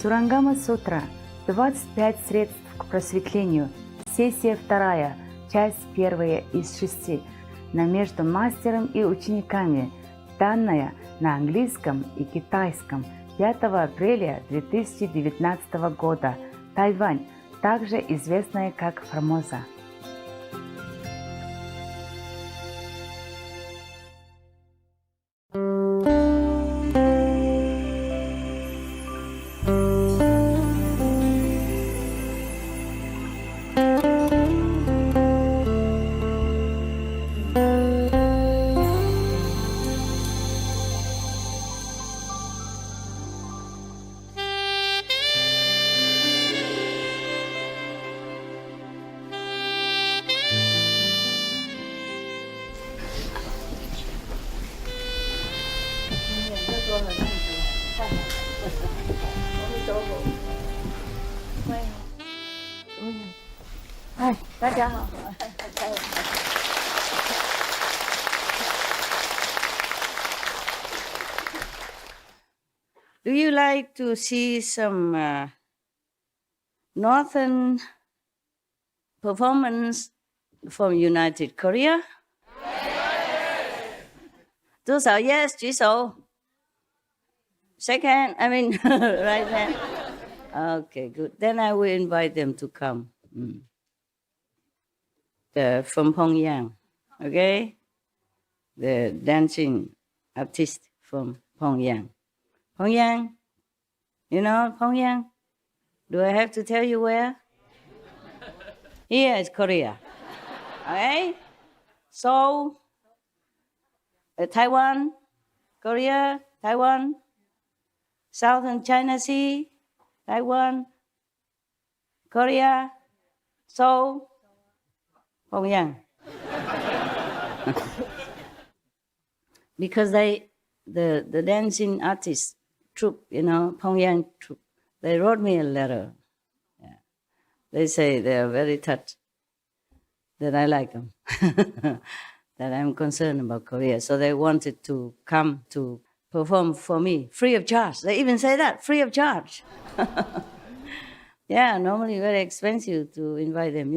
Сурангама Сутра. 25 средств к просветлению. Сессия 2. Часть 1 из 6. На между мастером и учениками. Данная на английском и китайском. 5 апреля 2019 года. Тайвань, также известная как Формоза. Do you like to see some northern performance from United Korea? Yes. 多少 yes 举手 Shake hand, right hand. Okay, good. Then I will invite them to come. From Pyongyang, okay? The dancing artist from Pyongyang. Pyongyang, you know Pyongyang? Do I have to tell you where? Here is Korea, okay? Seoul, Taiwan, Korea, Taiwan, Southern China Sea, Taiwan, Korea, Seoul, Pyongyang. Because the dancing artist troupe, Pyongyang troupe, they wrote me a letter. Yeah. They say they are very touched that I like them, that I'm concerned about Korea. So they wanted to come to perform for me, free of charge. They even say that, free of charge. Yeah, normally very expensive to invite them,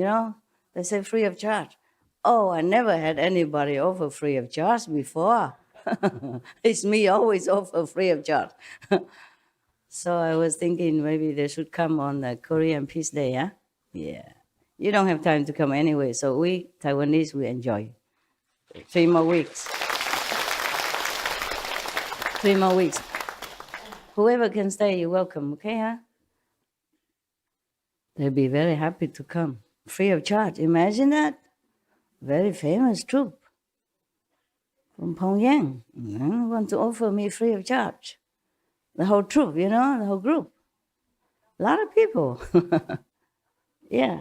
They say free of charge. Oh, I never had anybody offer free of charge before. It's me always offer free of charge. So I was thinking maybe they should come on the Korean Peace Day, yeah? Yeah. You don't have time to come anyway, so we, Taiwanese, we enjoy. 3 more weeks. 3 more weeks. Whoever can stay, you're welcome, okay, huh? They'll be very happy to come. Free of charge. Imagine that. Very famous troupe from Pyongyang. Want to offer me free of charge. The whole troupe, the whole group. A lot of people. Yeah.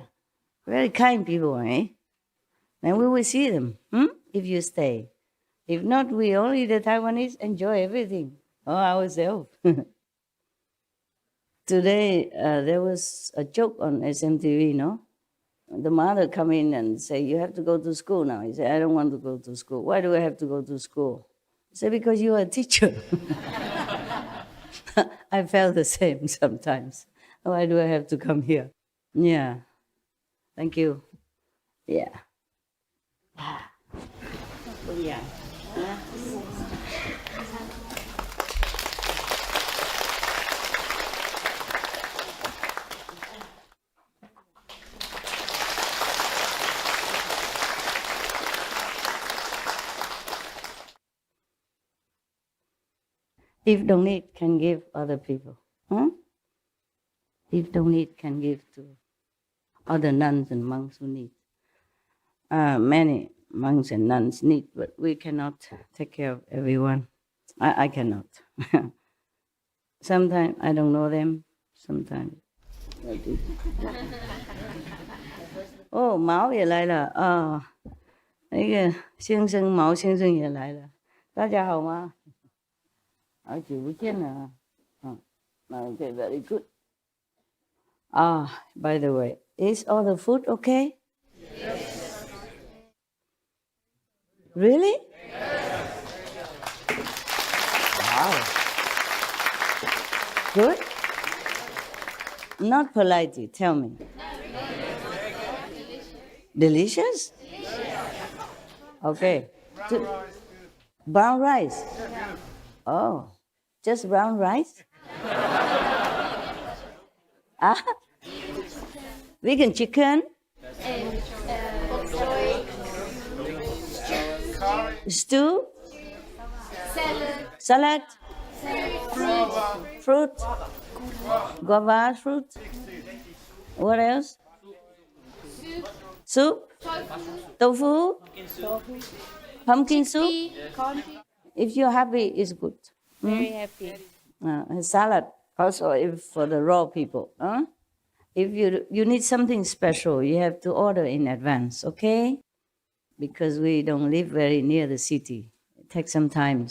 Very kind people, eh? Then we will see them, if you stay. If not, we only the Taiwanese enjoy everything all ourselves. Today, there was a joke on SMTV, The mother come in and say, you have to go to school now. He said, I don't want to go to school. Why do I have to go to school? He said, because you are a teacher. I felt the same sometimes. Why do I have to come here? Yeah. Thank you. Yeah. Yeah. If don't need, can give other people. If don't need, can give to other nuns and monks who need. Many monks and nuns need, but we cannot take care of everyone. I cannot. Sometimes I don't know them. Sometimes I do. Oh, Mao 也来了啊！那个先生毛先生也来了，大家好吗？好久不见了啊！Okay, very good. By the way, is all the food okay? Yes. Really? Yes. Wow. Good? Not politely, tell me. Delicious? Okay. Brown rice. Oh, just brown rice? Ah, vegan chicken? Stew? Salad? Fruit? Guava fruit? What else? Soup? Tofu? Pumpkin soup? If you're happy, it's good. Very happy. Salad also if for the raw people. If you need something special, you have to order in advance, okay? Because we don't live very near the city. It takes some time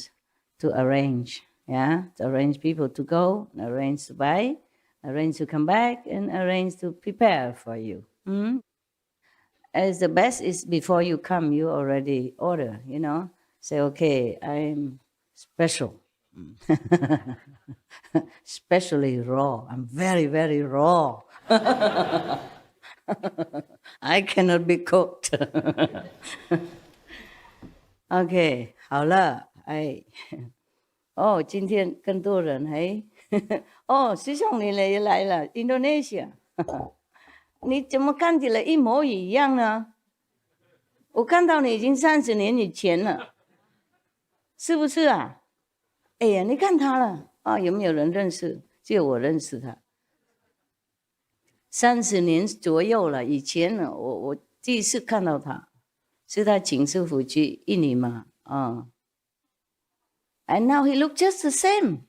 to arrange, to arrange people to go, arrange to buy, arrange to come back, and arrange to prepare for you. As the best is before you come, you already order, Say, okay, I'm special. Especially raw. I'm very, very raw. I cannot be cooked. OK， 好了，哎，哦，今天更多人嘿，哦，师兄你也来了 ，Indonesia， 你怎么看起来一模一样呢？我看到你已经30年以前了，是不是啊？哎呀，你看他了啊？有没有人认识？只有我认识他。30年左右了，以前呢，我第一次看到他，是他请师傅去印尼嘛，And now he look just the same.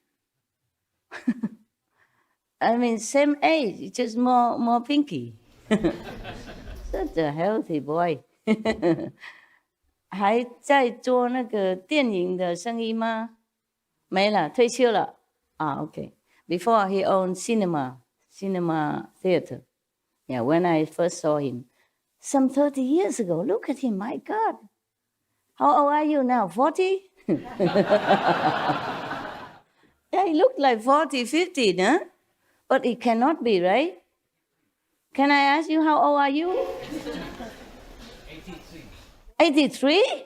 I mean, same age, just more pinky. Such a healthy boy. 还在做那个电影的生意吗？没了，退休了。OK. Before he owned cinema theater. Yeah, when I first saw him, some 30 years ago. Look at him, my God. How old are you now? 40? Yeah, he looked like 40, 50, huh? But it cannot be, right? Can I ask you how old are you? 83?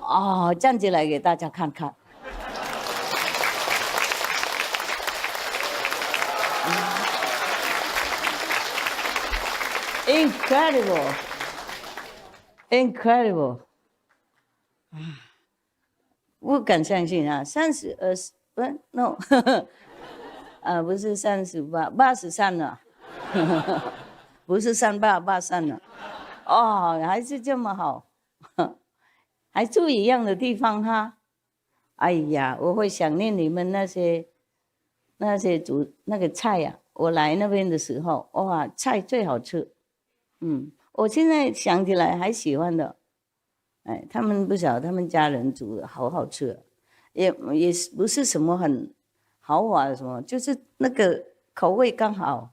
哦，站起来给大家看看。Incredible. Incredible. 不敢相信啊，32不 no 不是38，83了，不是38，83了，哦，还是这么好，还住一样的地方哈。哎呀，我会想念你们那些煮那个菜呀，我来那边的时候，哇，菜最好吃。我现在想起来还喜欢的。哎，他们不晓得他们家人煮的好好吃，也不是什么很豪华的什么，就是那个口味刚好。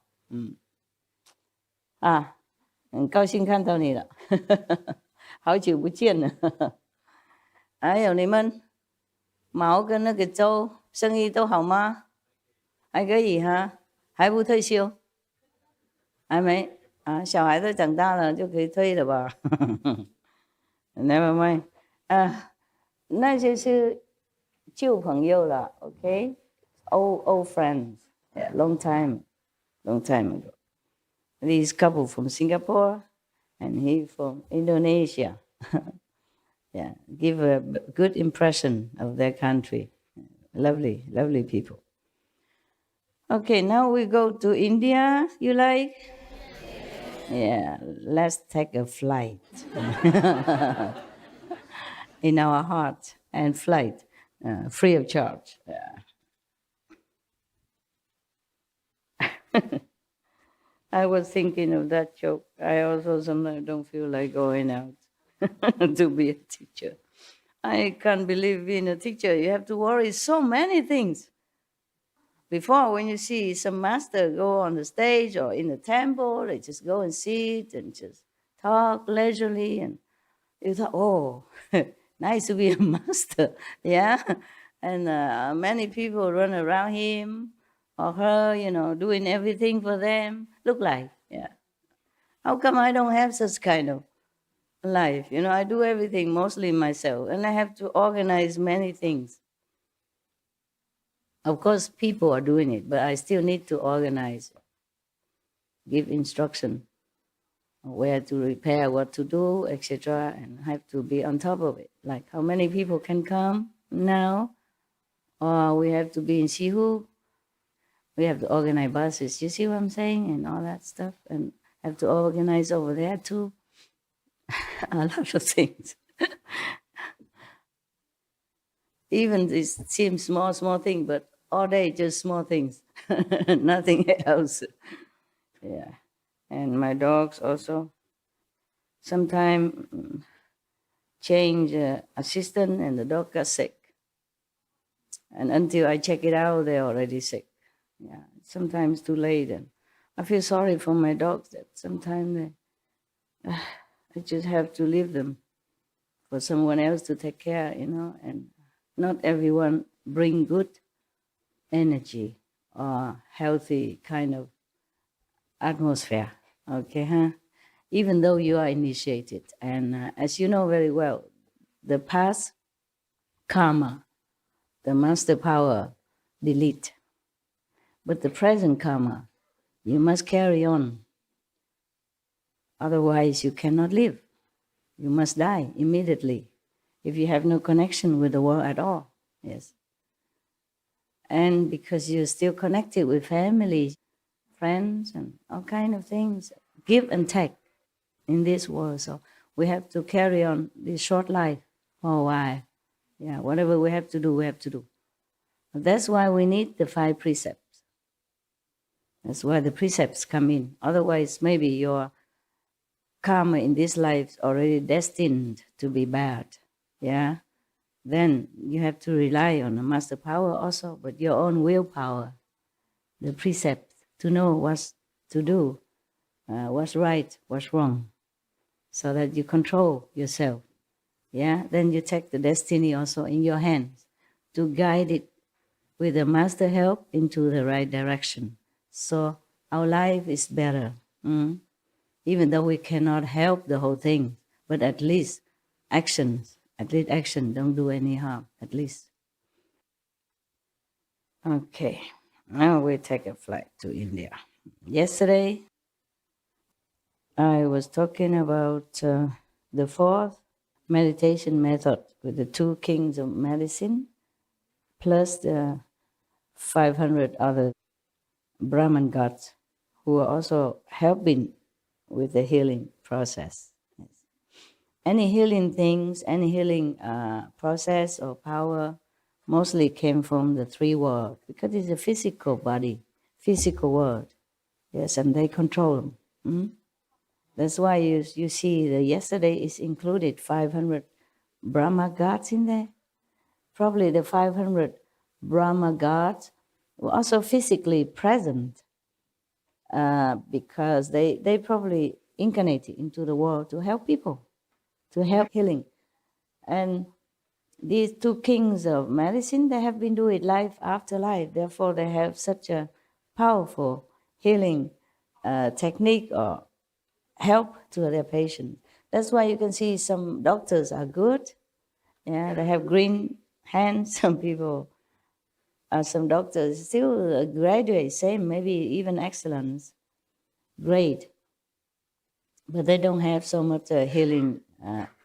很高兴看到你了，好久不见了。还有你们毛跟那个周生意都好吗？还可以哈，还不退休？还没啊，小孩都长大了就可以退了吧？Never mind， 那些是旧朋友了 ，OK， old friends， yeah, long time ago. This couple from Singapore and he from Indonesia. Yeah, give a good impression of their country. Lovely, lovely people. Okay, now we go to India. You like? Yeah, let's take a flight. In our heart and flight, free of charge. Yeah. I was thinking of that joke. I also sometimes don't feel like going out to be a teacher. I can't believe being a teacher, you have to worry so many things. Before, when you see some master go on the stage or in the temple, they just go and sit and just talk leisurely, and you thought, oh, nice to be a master, yeah? And many people run around him, or her, doing everything for them. Look like, yeah. How come I don't have such kind of life? I do everything mostly myself, and I have to organize many things. Of course, people are doing it, but I still need to organize, give instruction where to repair, what to do, etc., and have to be on top of it. Like how many people can come now, or we have to be in Sihu. We have to organize buses. You see what I'm saying, and all that stuff, and have to organize over there too. A lot of things. Even this seems small thing, but all day just small things, nothing else. Yeah, and my dogs also. Sometime change assistant, and the dog got sick. And until I check it out, they're already sick. Yeah, sometimes too late, and I feel sorry for my dogs that sometimes I just have to leave them for someone else to take care, and not everyone bring good energy or healthy kind of atmosphere, okay, huh? Even though you are initiated. And as you know very well, the past karma, the master power, delete. But the present karma, you must carry on. Otherwise, you cannot live. You must die immediately if you have no connection with the world at all. Yes. And because you're still connected with family, friends, and all kind of things, give and take in this world. So we have to carry on this short life for a while. Yeah, whatever we have to do, we have to do. That's why we need the 5 precepts. That's why the precepts come in. Otherwise, maybe your karma in this life is already destined to be bad. Yeah? Then you have to rely on the master power also, but your own willpower, the precepts, to know what to do, what's right, what's wrong, so that you control yourself. Yeah? Then you take the destiny also in your hands to guide it with the master help into the right direction. So our life is better. Even though we cannot help the whole thing, but at least action don't do any harm, at least. Okay, now we take a flight to India. Yesterday, I was talking about the 4th meditation method with the 2 kings of medicine, plus the 500 other Brahman gods who are also helping with the healing process. Yes. Any healing things, any healing process or power mostly came from the 3 worlds, because it's a physical body, physical world. Yes, and they control them. That's why you see that yesterday is included 500 Brahma gods in there. Probably the 500 Brahma gods were also physically present because they probably incarnated into the world to help people, to help healing. And these 2 kings of medicine, they have been doing it life after life. Therefore, they have such a powerful healing technique or help to their patients. That's why you can see some doctors are good. Yeah, they have green hands. Some people, some doctors still graduate, same, maybe even excellence, great. But they don't have so much healing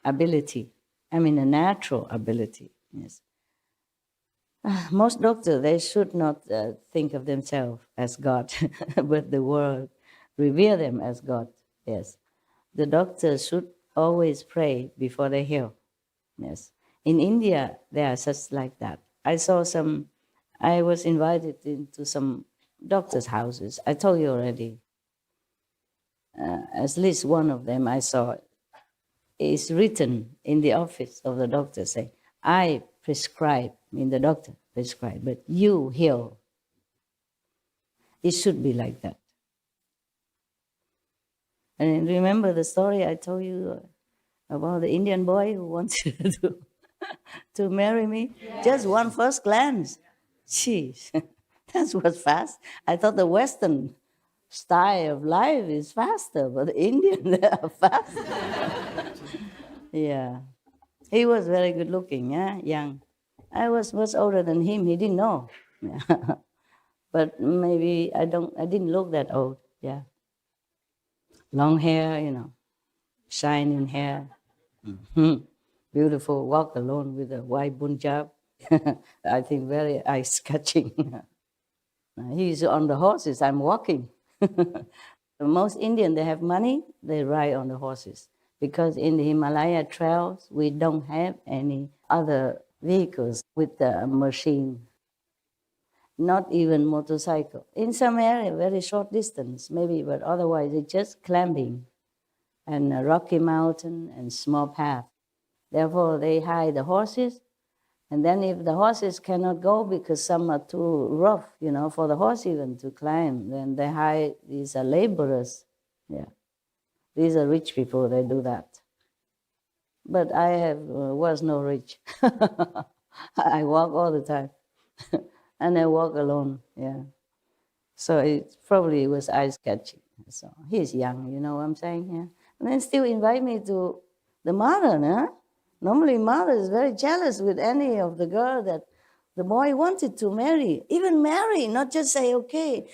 ability. I mean, a natural ability. Yes. Most doctors, they should not think of themselves as God, but the world revere them as God. Yes. The doctors should always pray before they heal. Yes. In India, there are such like that. I was invited into some doctors' houses. I told you already. At least one of them I saw is written in the office of the doctor saying, I prescribe, the doctor prescribe, but you heal. It should be like that. And remember the story I told you about the Indian boy who wanted to marry me? Yeah. Just one first glance. Jeez, Indians was fast. I thought the Western style of life is faster, but the Indians they are fast. Yeah. He was very good looking, yeah, young. I was much older than him. He didn't know. Yeah. But maybe I didn't look that old. Yeah. Long hair, shining hair. Mhm. Beautiful. Walk alone with a white punjab. I think very eye-catching. He's on the horses. I'm walking. Most Indian, they have money. They ride on the horses because in the Himalaya trails we don't have any other vehicles with the machine. Not even motorcycle. In some area, very short distance maybe, but otherwise it's just climbing and a rocky mountain and small path. Therefore, they hide the horses. And then if the horses cannot go because some are too rough, for the horse even to climb, then they hire these laborers. Yeah, these are rich people, they do that. But I was no rich. I walk all the time. And I walk alone, yeah. So it probably was eye-catching. So he's young, you know what I'm saying? Yeah. And then still invite me to the mother, huh? Normally, mother is very jealous with any of the girl that the boy wanted to marry. Even marry, not just say, okay,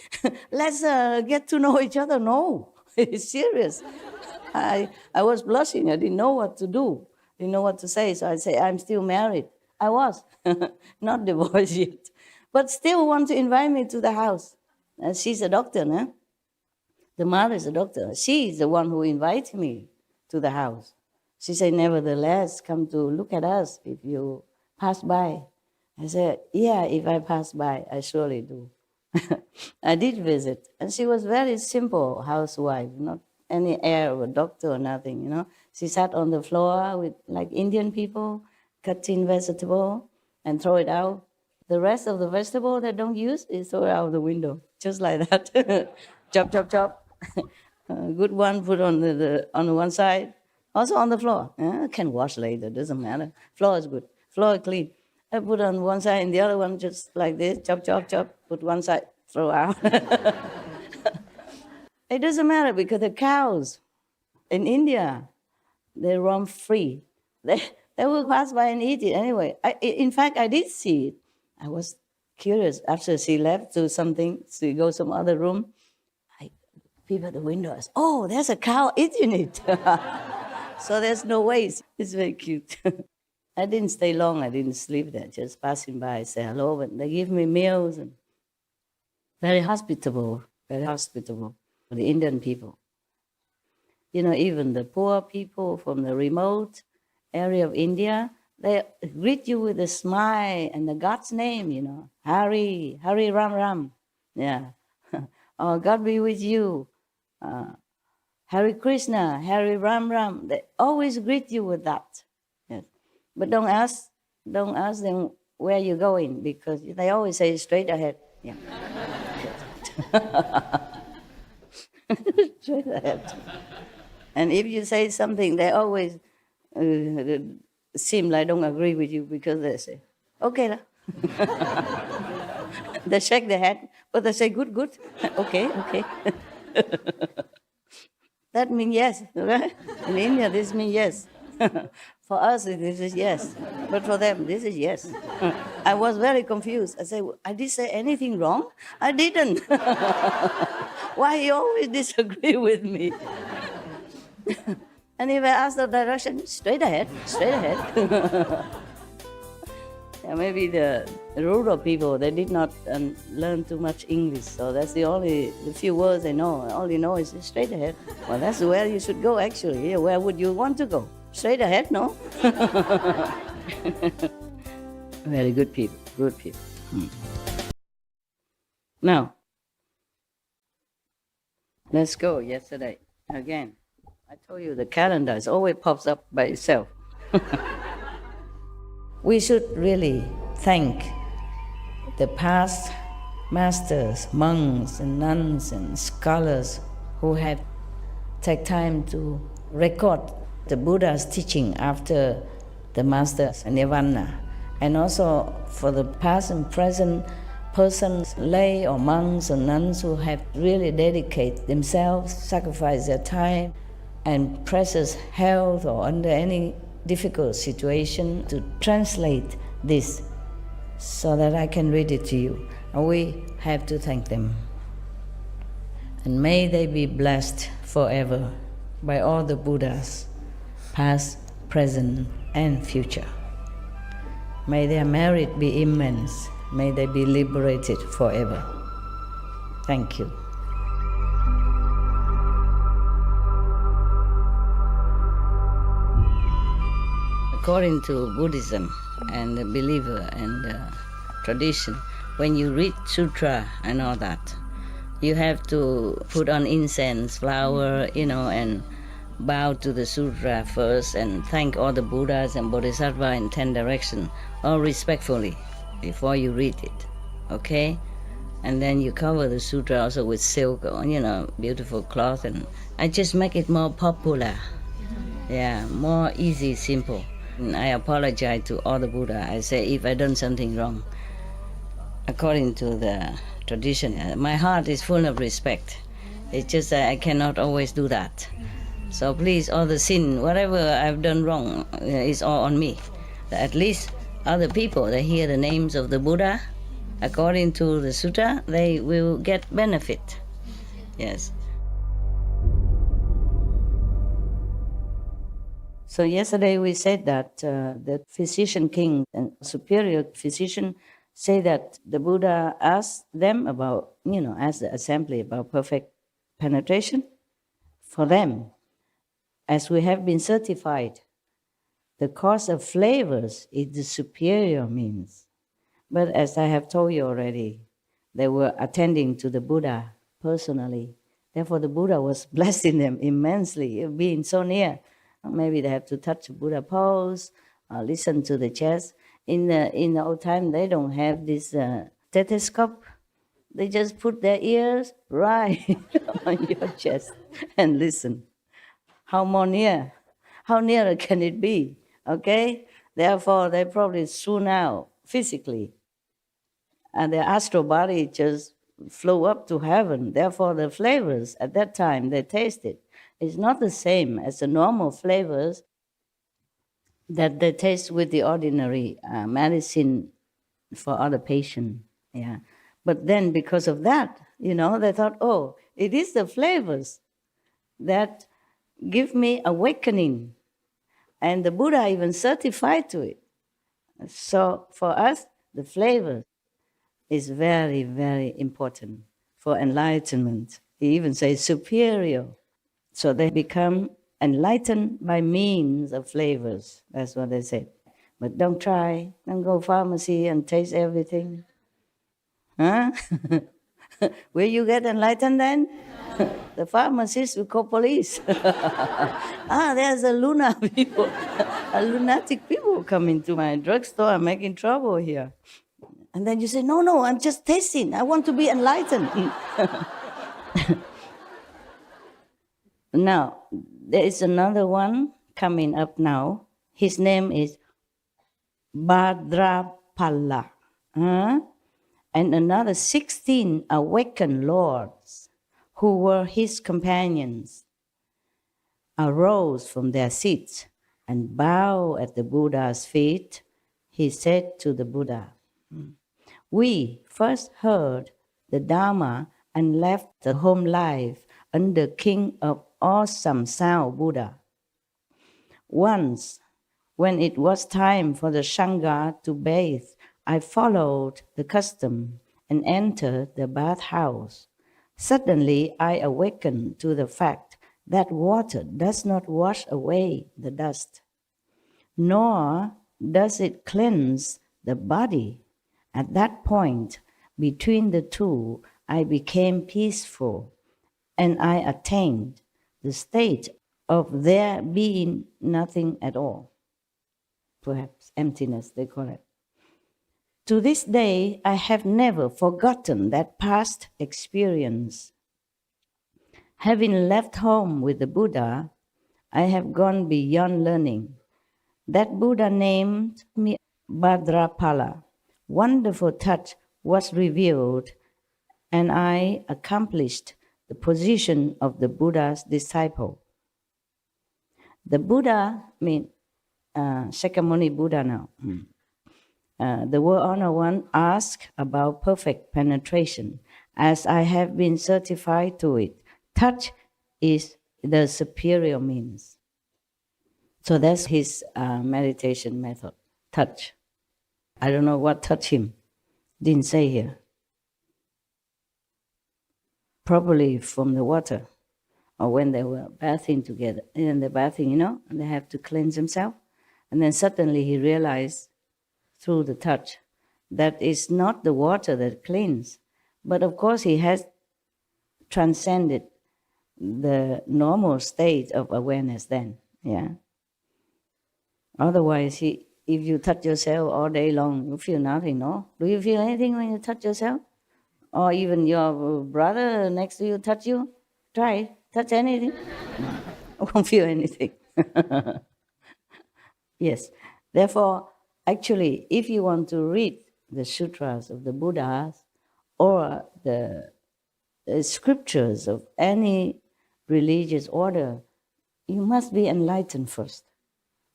let's get to know each other. No, it's serious. I was blushing. I didn't know what to do. Didn't know what to say. So I say, I'm still married. I was, not divorced yet. But still want to invite me to the house. She's a doctor, huh? The mother is a doctor. She is the one who invited me to the house. She said, nevertheless, come to look at us if you pass by. I said, yeah, if I pass by, I surely do. I did visit. And she was very simple housewife, not any air of a doctor or nothing, She sat on the floor with like Indian people, cutting vegetable and throw it out. The rest of the vegetable that don't use is throw it out the window, just like that. Chop, chop, chop. Good one put on on one side. Also on the floor. Can wash later, doesn't matter. Floor is good. Floor is clean. I put on one side and the other one just like this. Chop, chop, chop. Put one side, throw out. It doesn't matter because the cows in India, they roam free. They will pass by and eat it anyway. In fact, I did see it. I was curious. After she left to something, she goes some other room. I peep at the window. Oh, there's a cow eating it. So there's no waste. It's very cute. I didn't stay long. I didn't sleep there. Just passing by, say hello. And they give me meals. And very hospitable for the Indian people. Even the poor people from the remote area of India, they greet you with a smile and the God's name, Hari Ram Ram. Yeah. Oh, God be with you. Hare Krishna, Hare Ram Ram. They always greet you with that. Yes. But don't ask them where you're going because they always say straight ahead. Yeah. Straight ahead. And if you say something, they always seem like don't agree with you because they say, okay. They shake their head, but they say, good. Okay. That means yes, right? In India, this means yes. For us, this is yes. But for them, this is yes. I was very confused. I said, I did say anything wrong? I didn't. Why you always disagree with me? And if I ask the direction, straight ahead. Yeah, maybe the rural people, they did not learn too much English, so that's the few words they know. All you know is straight ahead. Well, that's where you should go, actually. Yeah, where would you want to go? Straight ahead, no? Very good people. Now, let's go yesterday again. I told you the calendar always pops up by itself. We should really thank the past masters, monks and nuns and scholars who have taken time to record the Buddha's teaching after the master's nirvana, and also for the past and present persons, lay or monks or nuns who have really dedicated themselves, sacrificed their time and precious health or under any difficult situation to translate this so that I can read it to you. And we have to thank them. And may they be blessed forever by all the Buddhas, past, present, and future. May their merit be immense. May they be liberated forever. Thank you. According to Buddhism and the believer and the tradition, when you read sutra and all that, you have to put on incense, flower, and bow to the sutra first and thank all the Buddhas and Bodhisattvas in 10 directions, all respectfully, before you read it, okay? And then you cover the sutra also with silk or, beautiful cloth, and I just make it more popular. Yeah, more easy, simple. And I apologize to all the Buddha. I say if I done something wrong, according to the tradition, my heart is full of respect. It's just that I cannot always do that. So please, all the sin, whatever I've done wrong, is all on me. At least other people, they hear the names of the Buddha, according to the sutta, they will get benefit. Yes. So yesterday we said that the physician king and superior physician say that the Buddha asked them about, asked the assembly about perfect penetration. For them, as we have been certified, the cause of flavors is the superior means. But as I have told you already, they were attending to the Buddha personally. Therefore, the Buddha was blessing them immensely, being so near. Maybe they have to touch the Buddha pose, listen to the chest. In the old time, they don't have this stethoscope. They just put their ears right on your chest and listen. How more near? How nearer can it be? Okay? Therefore, they probably soon out physically. And their astral body just flew up to heaven. Therefore, the flavors at that time they tasted is not the same as the normal flavors that they taste with the ordinary medicine for other patients. Yeah. But then because of that, they thought, oh, it is the flavors that give me awakening. And the Buddha even certified to it. So for us, the flavor is very, very important for enlightenment. He even says superior. So they become enlightened by means of flavors. That's what they said. But don't try. Don't go pharmacy and taste everything. Huh? Will you get enlightened then? The pharmacist will call police. There's a lunatic people coming to my drugstore and making trouble here. And then you say, no, I'm just tasting. I want to be enlightened. Now, there is another one coming up now. His name is Bhadrapala. And another 16 awakened lords who were his companions arose from their seats and bowed at the Buddha's feet. He said to the Buddha, we first heard the Dharma and left the home life under King of Awesome Sound Buddha. Once, when it was time for the Sangha to bathe, I followed the custom and entered the bathhouse. Suddenly, I awakened to the fact that water does not wash away the dust, nor does it cleanse the body. At that point, between the two, I became peaceful, and I attained the state of there being nothing at all. Perhaps emptiness, they call it. To this day, I have never forgotten that past experience. Having left home with the Buddha, I have gone beyond learning. That Buddha named me Bhadrapala. Wonderful touch was revealed, and I accomplished the position of the Buddha's disciple. The Buddha means Shakyamuni Buddha now. The World Honor One asked about perfect penetration. As I have been certified to it, touch is the superior means. So that's his meditation method, touch. I don't know what touch him. Didn't say here. Probably from the water, or when they were bathing together. In the bathing, and they have to cleanse themselves. And then suddenly he realized through the touch that it's not the water that cleans. But of course he has transcended the normal state of awareness then, yeah. Otherwise, if you touch yourself all day long, you feel nothing, no? Do you feel anything when you touch yourself? Or even your brother next to you touch you? Try, touch anything. No, won't feel anything. Yes. Therefore, actually, if you want to read the sutras of the Buddhas or the scriptures of any religious order, you must be enlightened first.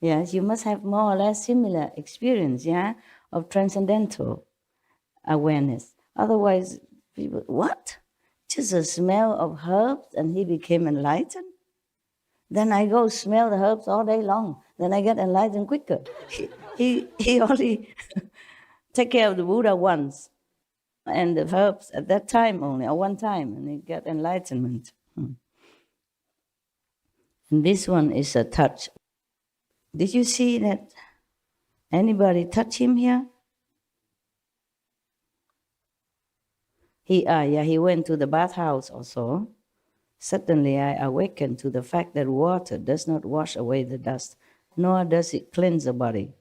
Yes, you must have more or less similar experience, yeah, of transcendental awareness. Otherwise, people, what? Just a smell of herbs and he became enlightened? Then I go smell the herbs all day long. Then I get enlightened quicker. He only take care of the Buddha once and the herbs at that time only, or one time, and he get enlightenment. And this one is a touch. Did you see that anybody touch him here? He went to the bathhouse also. Suddenly I awakened to the fact that water does not wash away the dust, nor does it cleanse the body.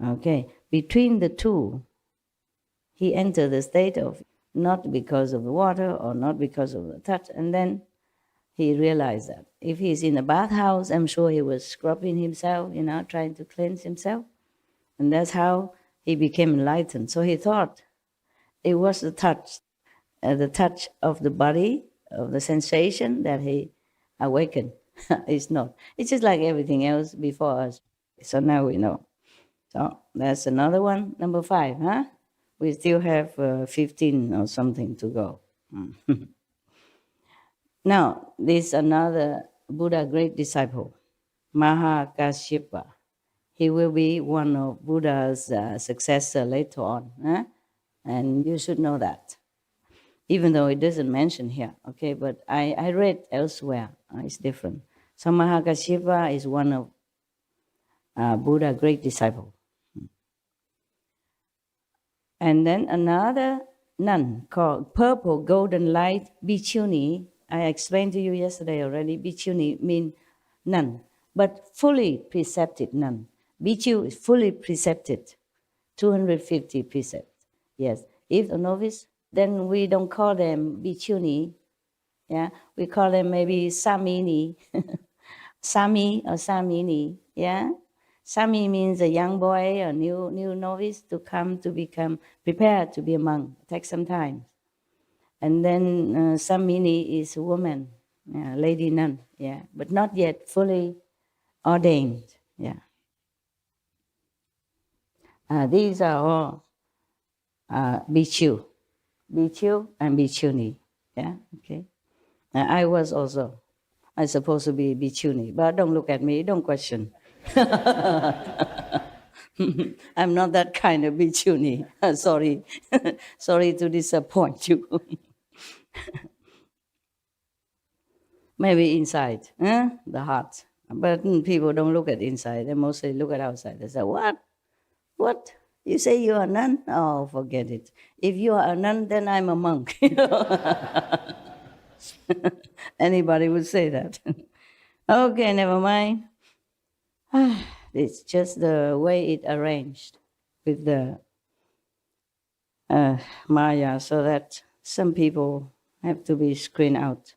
Okay, between the two, he entered the state of not because of the water or not because of the touch, and then he realized that if he's in a bathhouse, I'm sure he was scrubbing himself, trying to cleanse himself, and that's how he became enlightened. So he thought it was the touch of the body, of the sensation that he awakened. It's not. It's just like everything else before us. So now we know. So that's another one, number 5, huh? We still have 15 or something to go. Now, this another Buddha great disciple, Mahakasyapa. He will be one of Buddha's successor later on. Huh? And you should know that. Even though it doesn't mention here, okay? But I read elsewhere. It's different. So Mahakasyapa is one of Buddha great disciple. And then another nun called Purple Golden Light Bhikkhuni. I explained to you yesterday already. Bhikkhuni means nun, but fully precepted nun. Bhikkhu is fully precepted, 250 precepts. Yes. If a novice, then we don't call them Bhikkhuni. Yeah, we call them maybe Samini, Sami or Samini. Yeah. Sami means a young boy, a new novice to come to become prepared to be a monk. It takes some time. And then Samini is a woman, lady nun, yeah, but not yet fully ordained. Yeah. These are all bhikkhu and bhikkhuni. Yeah, okay. I was also. I'm supposed to be bhikkhuni, but don't look at me. Don't question. I'm not that kind of bhikkhuni. Sorry. Sorry to disappoint you. Maybe inside, the heart. But people don't look at inside. They mostly look at outside. They say, what? What? You say you are a nun? Oh, forget it. If you are a nun, then I'm a monk. Anybody would say that. Okay, never mind. It's just the way it arranged with the Maya, so that some people have to be screened out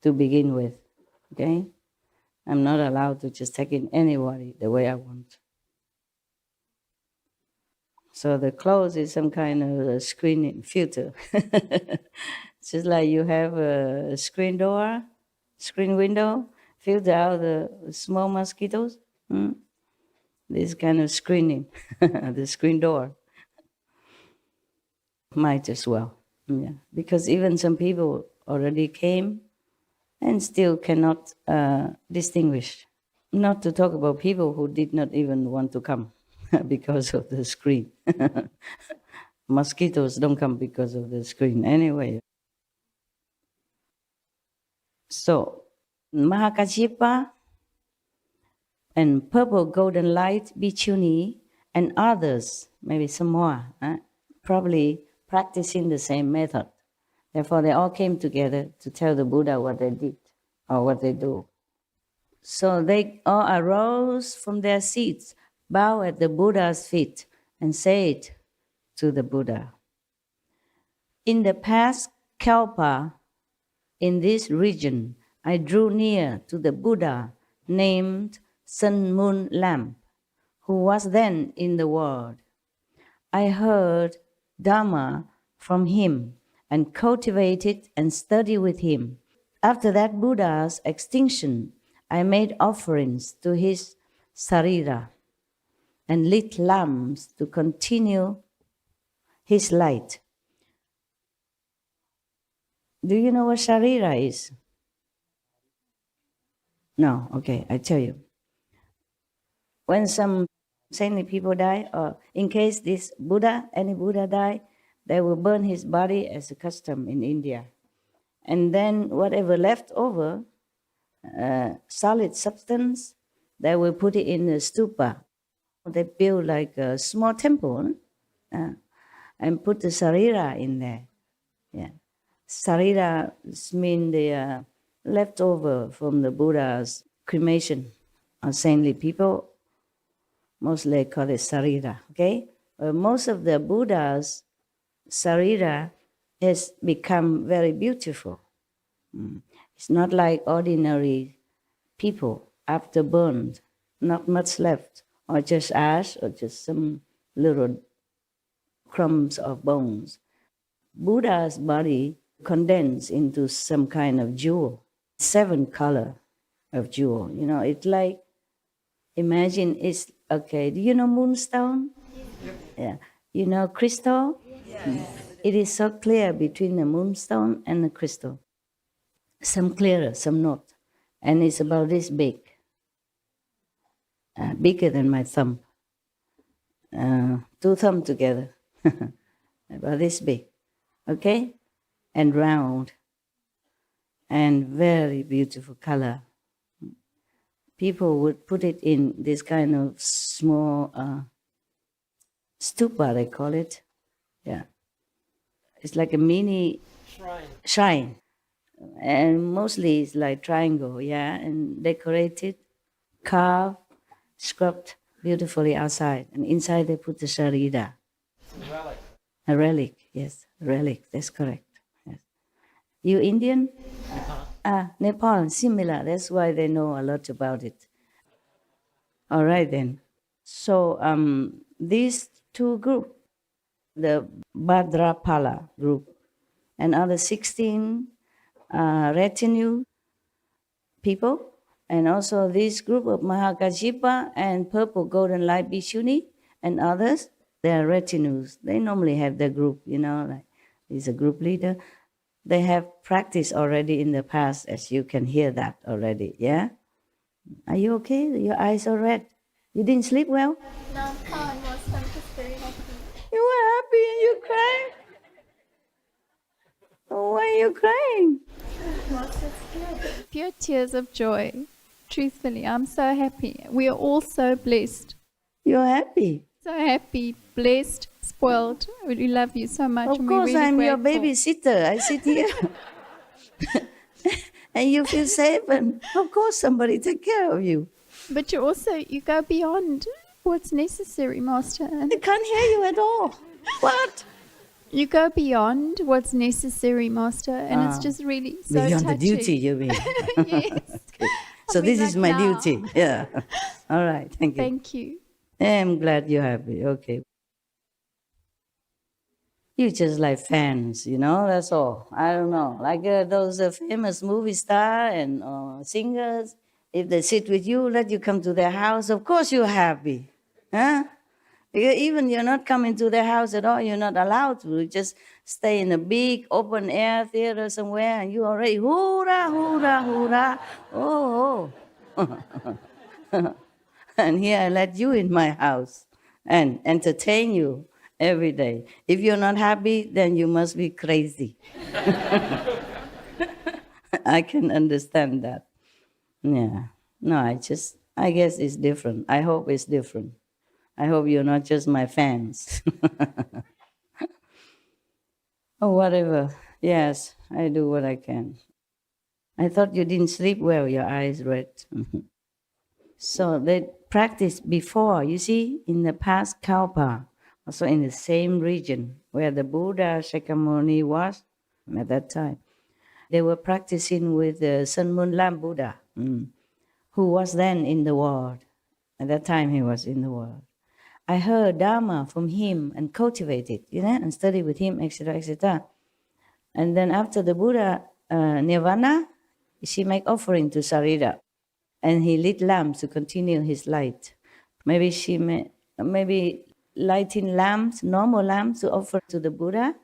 to begin with. Okay? I'm not allowed to just take in anybody the way I want. So the clothes is some kind of a screening filter. Just like you have a screen door, screen window, filter out the small mosquitoes. This kind of screening, the screen door. Might as well, yeah. Because even some people already came and still cannot distinguish. Not to talk about people who did not even want to come because of the screen. Mosquitoes don't come because of the screen anyway. So, Mahakachipa and Purple Golden Light Bichuni and others, maybe some more, probably practicing the same method. Therefore, they all came together to tell the Buddha what they did or what they do. So they all arose from their seats, bowed at the Buddha's feet, and said to the Buddha, "In the past Kalpa, in this region, I drew near to the Buddha named Sun Moon Lamp, who was then in the world. I heard Dhamma from him and cultivated and studied with him. After that Buddha's extinction, I made offerings to his sarira and lit lamps to continue his light." Do you know what sarira is? No, okay, I tell you. When some saintly people die, or in case this Buddha, any Buddha die, they will burn his body as a custom in India. And then whatever left over, solid substance, they will put it in a stupa. They build like a small temple and put the sarira in there. Yeah, sarira means the leftover from the Buddha's cremation. Saintly people mostly call it sarira. Okay, most of the Buddha's sarira has become very beautiful. It's not like ordinary people after burned, not much left, or just ash, or just some little crumbs of bones. Buddha's body condensed into some kind of jewel, 7 color of jewel. You know, it's like, imagine it's, okay, do you know moonstone? Yeah. You know crystal? Yes. It is so clear between the moonstone and the crystal. Some clearer, some not. And it's about this big. Bigger than my thumb. 2 thumbs together. About this big. Okay? And round. And very beautiful color. People would put it in this kind of small stupa, they call it. Yeah. It's like a mini shrine. And mostly it's like triangle, yeah, and decorated, carved, scrubbed beautifully outside. And inside they put the sarira. It's a relic. A relic, yes, a relic, that's correct. Yes. You Indian? Nepal. Nepal, similar, that's why they know a lot about it. All right then. So these 2 groups, the Bhadrapala group and other 16 retinue people, and also this group of Mahakajipa and Purple Golden Light Bhikshuni and others, they are retinues. They normally have their group, you know, like he's a group leader. They have practiced already in the past, as you can hear that already, yeah? Are you okay? Your eyes are red. You didn't sleep well? No, I'm fine. I'm just very happy. You were happy and you cried? Why are you crying? Pure tears of joy. Truthfully, I'm so happy. We are all so blessed. You're happy? So happy, blessed, spoiled. We love you so much. Of and course, we're really I'm your grateful. babysitter. I sit here. And you feel safe, and of course somebody take care of you. But you go beyond what's necessary, Master. And I can't hear you at all. What? you go beyond what's necessary, Master, and it's just really so Beyond touching. the duty, you mean? Yes. Okay. So this is my now. duty. Yeah. All right. Thank you. Thank you. I'm glad you're happy. Okay. You just like fans, that's all. I don't know. Like those famous movie stars and singers, if they sit with you, let you come to their house, of course you're happy. Huh? Even you're not coming to their house at all, you're not allowed to. You just stay in a big open air theater somewhere and you already hoorah, hoorah, hoorah. Oh, oh. And here I let you in my house and entertain you every day. If you're not happy, then you must be crazy. I can understand that. Yeah. No, I guess it's different. I hope it's different. I hope you're not just my fans. Oh, whatever. Yes, I do what I can. I thought you didn't sleep well, your eyes red. So they practiced before, you see, in the past Kalpa, also in the same region where the Buddha Shakyamuni was at that time. They were practicing with the Sun Moon Lam Buddha, who was then in the world. At that time, he was in the world. I heard Dharma from him and cultivated, and studied with him, etc., etc. And then after the Buddha Nirvana, she make offering to Sarita, and he lit lamps to continue his light. Maybe maybe lighting lamps, normal lamps, to offer to the Buddha,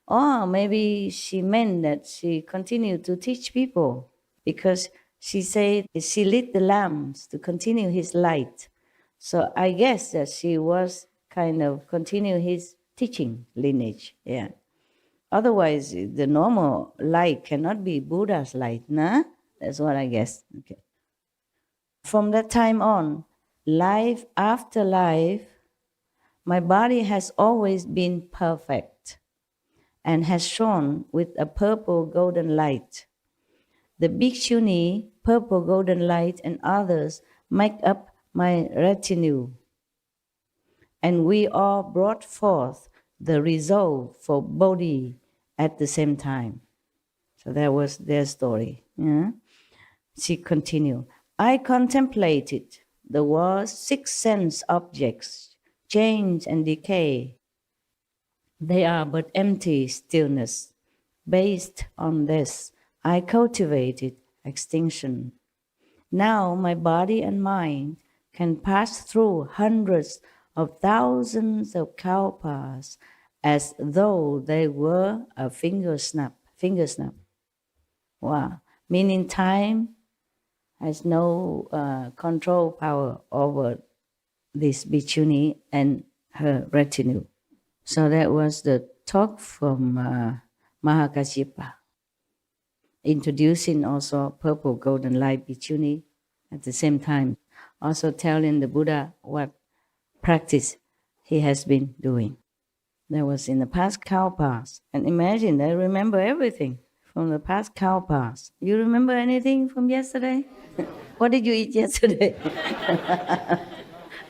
or maybe she meant that she continued to teach people because she said she lit the lamps to continue his light. So I guess that she was kind of continue his teaching lineage. Yeah. Otherwise, the normal light cannot be Buddha's light, nah? That's what I guess. Okay. From that time on, life after life, my body has always been perfect and has shone with a purple golden light. The bhikshuni, purple golden light, and others make up my retinue. And we all brought forth the resolve for Bodhi at the same time. So that was their story. Yeah? She continued, I contemplated the world's 6 sense objects, change and decay. They are but empty stillness. Based on this, I cultivated extinction. Now my body and mind can pass through hundreds of thousands of kalpas as though they were a finger snap. Wow. Meaning time has no control power over this bhikshuni and her retinue. So that was the talk from Mahakashyapa, introducing also purple golden light bhikshuni at the same time, also telling the Buddha what practice he has been doing. That was in the past kalpas. And imagine, they remember everything from the past kalpas. You remember anything from yesterday? What did you eat yesterday?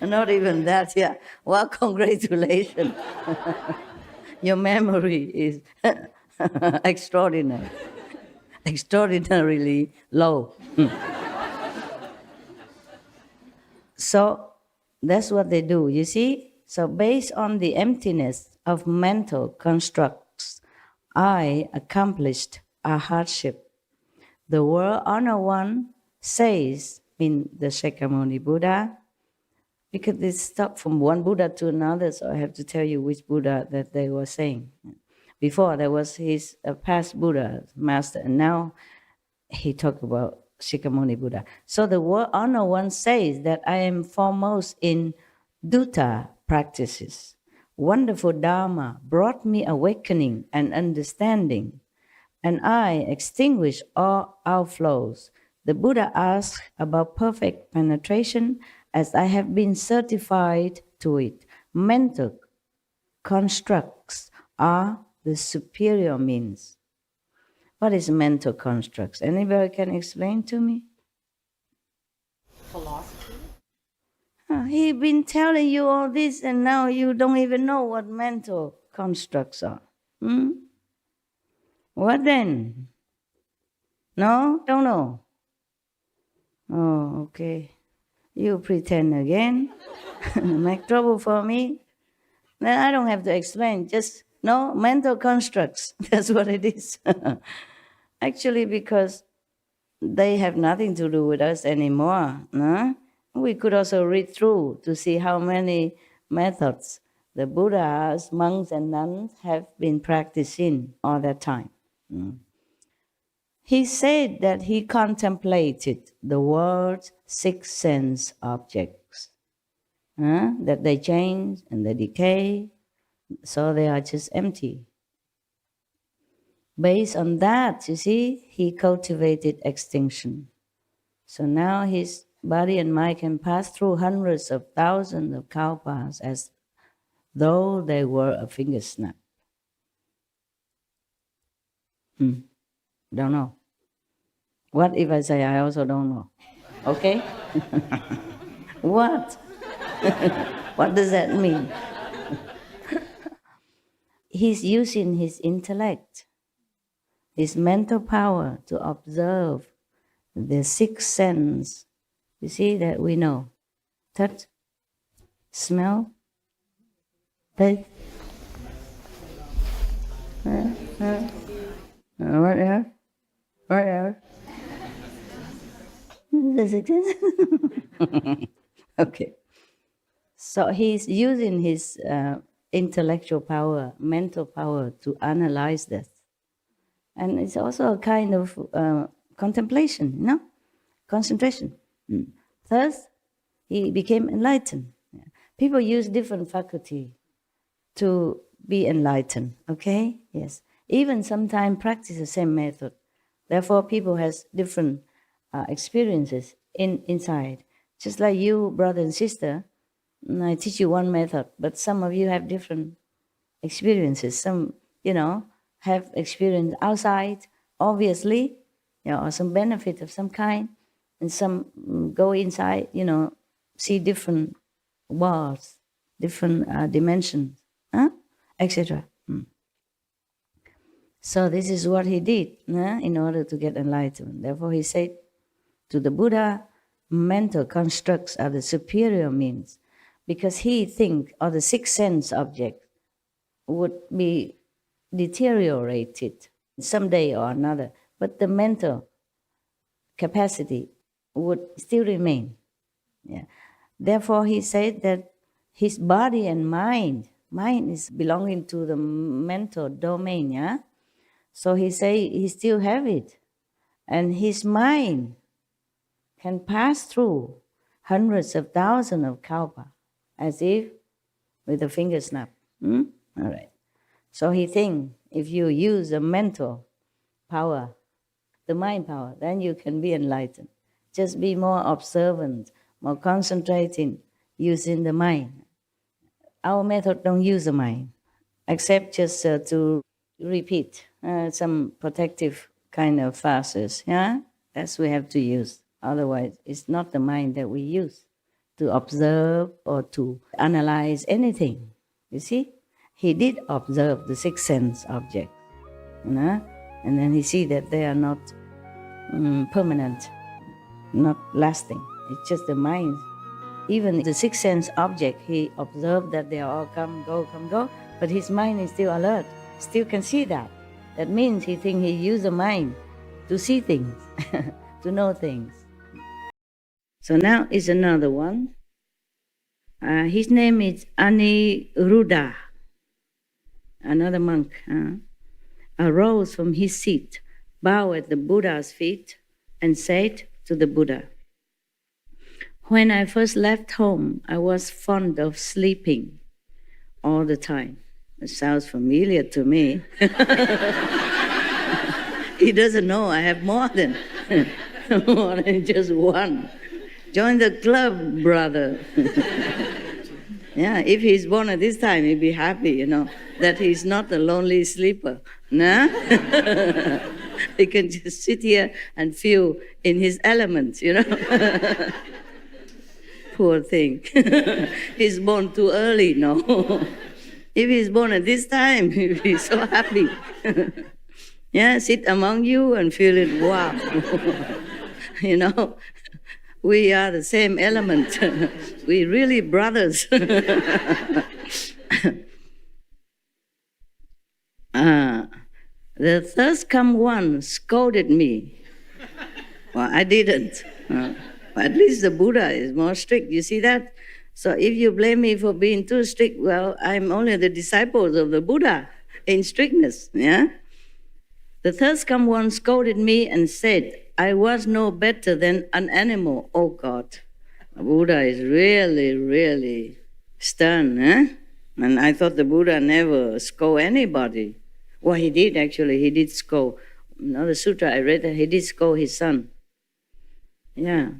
Not even that, yeah. Well, congratulations. Your memory is extraordinary, extraordinarily low. So that's what they do, you see? So based on the emptiness of mental constructs, I accomplished a hardship. The world honor one says, in the Shakyamuni Buddha, because they stop from one Buddha to another, so I have to tell you which Buddha that they were saying. Before, there was his past Buddha, master, and now he talked about Shakyamuni Buddha. So the word honor one says that I am foremost in Dutta practices. Wonderful Dharma brought me awakening and understanding, and I extinguished all outflows. The Buddha asked about perfect penetration, as I have been certified to it. Mental constructs are the superior means. What is mental constructs? Anybody can explain to me? Philosophy? He been telling you all this and now you don't even know what mental constructs are. What then? No? Don't know? Oh, okay. You pretend again. Make trouble for me. Then I don't have to explain. Just No, mental constructs. That's what it is. Actually, because they have nothing to do with us anymore. No? We could also read through to see how many methods the Buddhas, monks, and nuns have been practicing all that time. He said that he contemplated the world's six sense objects, that they change and they decay, so they are just empty. Based on that, you see, he cultivated extinction. So now his body and mind can pass through hundreds of thousands of kalpas as though they were a finger snap. Don't know. What if I say I also don't know? Okay? What? What does that mean? He's using his intellect, his mental power to observe the sixth sense, you see, that we know. Touch, smell, taste. What else? What else? Okay. So he's using his intellectual power, mental power to analyze this. And it's also a kind of contemplation, concentration. Thus, he became enlightened. People use different faculty to be enlightened, okay? Yes. Even sometimes practice the same method. Therefore, people has different experiences inside. Just like you, brother and sister, I teach you one method, but some of you have different experiences. Some, have experience outside, obviously, or some benefit of some kind, and some go inside, see different worlds, different dimensions, etc. So this is what he did in order to get enlightenment. Therefore, he said to the Buddha, mental constructs are the superior means, because he think, or the sixth sense object would be deteriorated someday or another, but the mental capacity would still remain. Yeah. Therefore, he said that his body and mind is belonging to the mental domain, yeah? So he say he still have it. And his mind can pass through hundreds of thousands of kalpa, as if with a finger snap. All right. So he think if you use the mental power, the mind power, then you can be enlightened. Just be more observant, more concentrating, using the mind. Our method don't use the mind, except just to repeat some protective kind of phrases. Yeah, that's we have to use. Otherwise, it's not the mind that we use to observe or to analyze anything. You see, he did observe the sixth sense objects, and then he see that they are not permanent, not lasting. It's just the mind. Even the sixth sense object, he observed that they all come, go, but his mind is still alert, still can see that. That means he think he used the mind to see things, to know things. So now is another one. His name is Aniruddha, another monk. Arose from his seat, bowed at the Buddha's feet, and said to the Buddha, "When I first left home, I was fond of sleeping all the time." It sounds familiar to me. He doesn't know I have more than just one. Join the club, brother. Yeah, if he's born at this time, he'd be happy, that he's not a lonely sleeper. Nah? He can just sit here and feel in his element, Poor thing. He's born too early, no. If he's born at this time, he'll be so happy. Yeah, sit among you and feel it, wow. We are the same element. We really brothers. The third come one scolded me. Well, I didn't. At least the Buddha is more strict. You see that? So if you blame me for being too strict, well, I'm only the disciples of the Buddha in strictness. Yeah. The third come one scolded me and said, I was no better than an animal. Oh God, the Buddha is really, really stern. And I thought the Buddha never scold anybody. Well, he did actually. He did scold. Another sutra I read that he did scold his son. Yeah.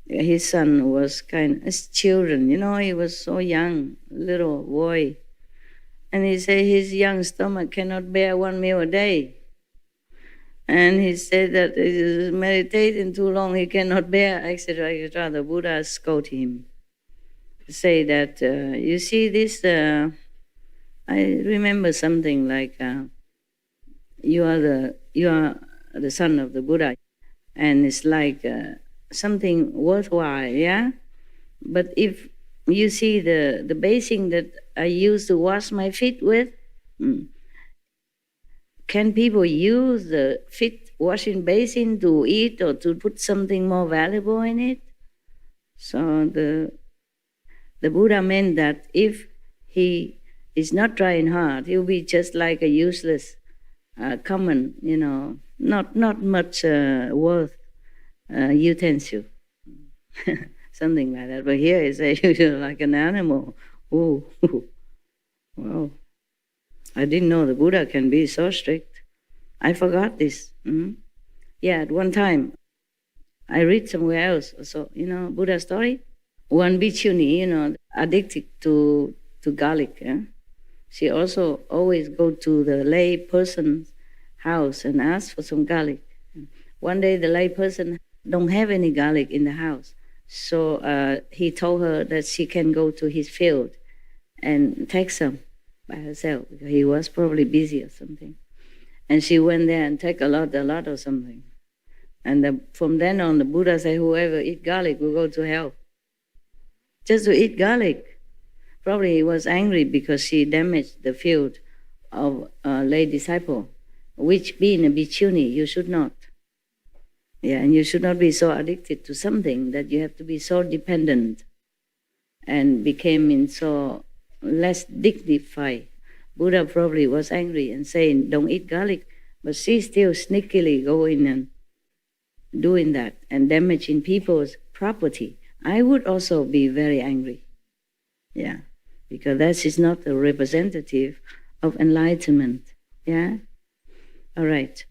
His son was as children, he was so young, little boy. And he said his young stomach cannot bear one meal a day. And he said that he is meditating too long, he cannot bear, etc., etc. The Buddha scolded him. Say that, you see this, I remember something like, you are the son of the Buddha, and it's like something worthwhile, yeah? But if you see the basin that I used to wash my feet with, can people use the feet washing basin to eat or to put something more valuable in it? So the Buddha meant that if he is not trying hard, he will be just like a useless, common, not much worth utensil. Something like that. But here is you're like an animal. Oh, wow. I didn't know the Buddha can be so strict. I forgot this. Yeah, at one time, I read somewhere else. So, Buddha story. One bhikkhuni, addicted to garlic. She also always go to the lay person's house and ask for some garlic. One day the lay person don't have any garlic in the house. So he told her that she can go to his field and take some by herself, because he was probably busy or something. And she went there and take a lot or something. And from then on, the Buddha said, whoever eat garlic will go to hell. Just to eat garlic. Probably he was angry because she damaged the field of a lay disciple, which being a bhikkhuni, you should not. Yeah, and you should not be so addicted to something that you have to be so dependent and became so less dignified. Buddha probably was angry and saying, don't eat garlic, but she still sneakily going and doing that and damaging people's property. I would also be very angry. Yeah, because that is not a representative of enlightenment. Yeah? All right.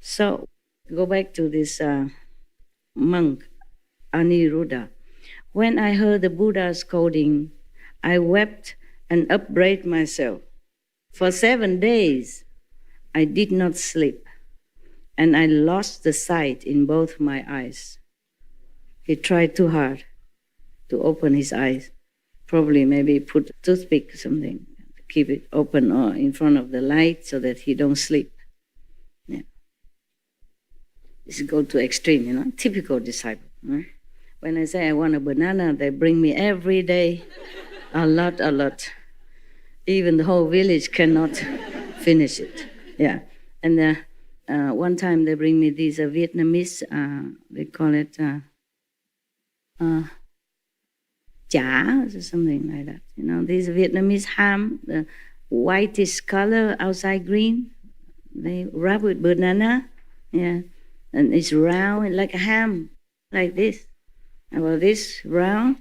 So, go back to this monk, Aniruddha. When I heard the Buddha scolding, I wept and upbraided myself. For 7 days, I did not sleep, and I lost the sight in both my eyes. He tried too hard to open his eyes. Probably maybe put a toothpick or something, to keep it open or in front of the light so that he don't sleep. Yeah. This go to extreme, typical disciple. Right? When I say I want a banana, they bring me every day a lot. Even the whole village cannot finish it. Yeah. And one time they bring me these Vietnamese, they call it chả or something like that. These Vietnamese ham, the whitish color, outside green, they wrap with banana, yeah, and it's round like a ham, like this. And well, this round,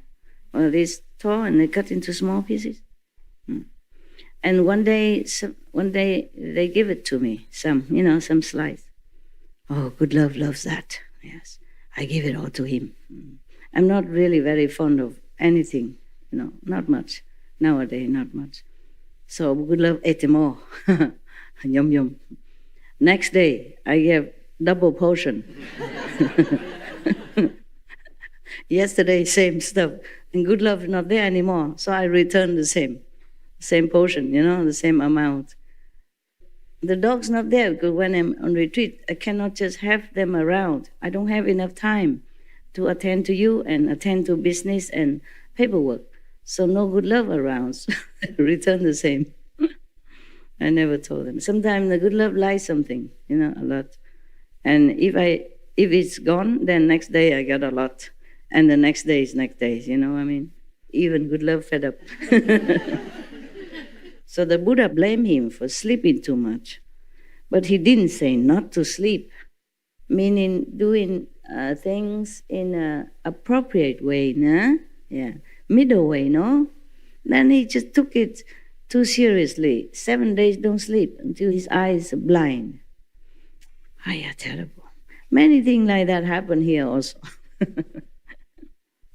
or this tall, and they cut into small pieces. And one day they give it to me, some slice. Oh, good love loves that. Yes, I give it all to him. I'm not really very fond of anything, not much. Nowadays, not much. So good love ate more. Yum yum. Next day, I gave double portion. Yesterday, same stuff. And good love is not there anymore. So I returned the same portion, the same amount. The dog's not there because when I'm on retreat, I cannot just have them around. I don't have enough time to attend to you and attend to business and paperwork. So no good love around. So return the same. I never told them. Sometimes the good love likes something, a lot. And if it's gone, then next day I get a lot. And the next day is next day, what I mean? Even good love fed up. So the Buddha blamed him for sleeping too much. But he didn't say not to sleep, meaning doing things in an appropriate way, no? Yeah, middle way, no? Then he just took it too seriously. 7 days don't sleep until his eyes are blind. Yeah, terrible. Many things like that happen here also.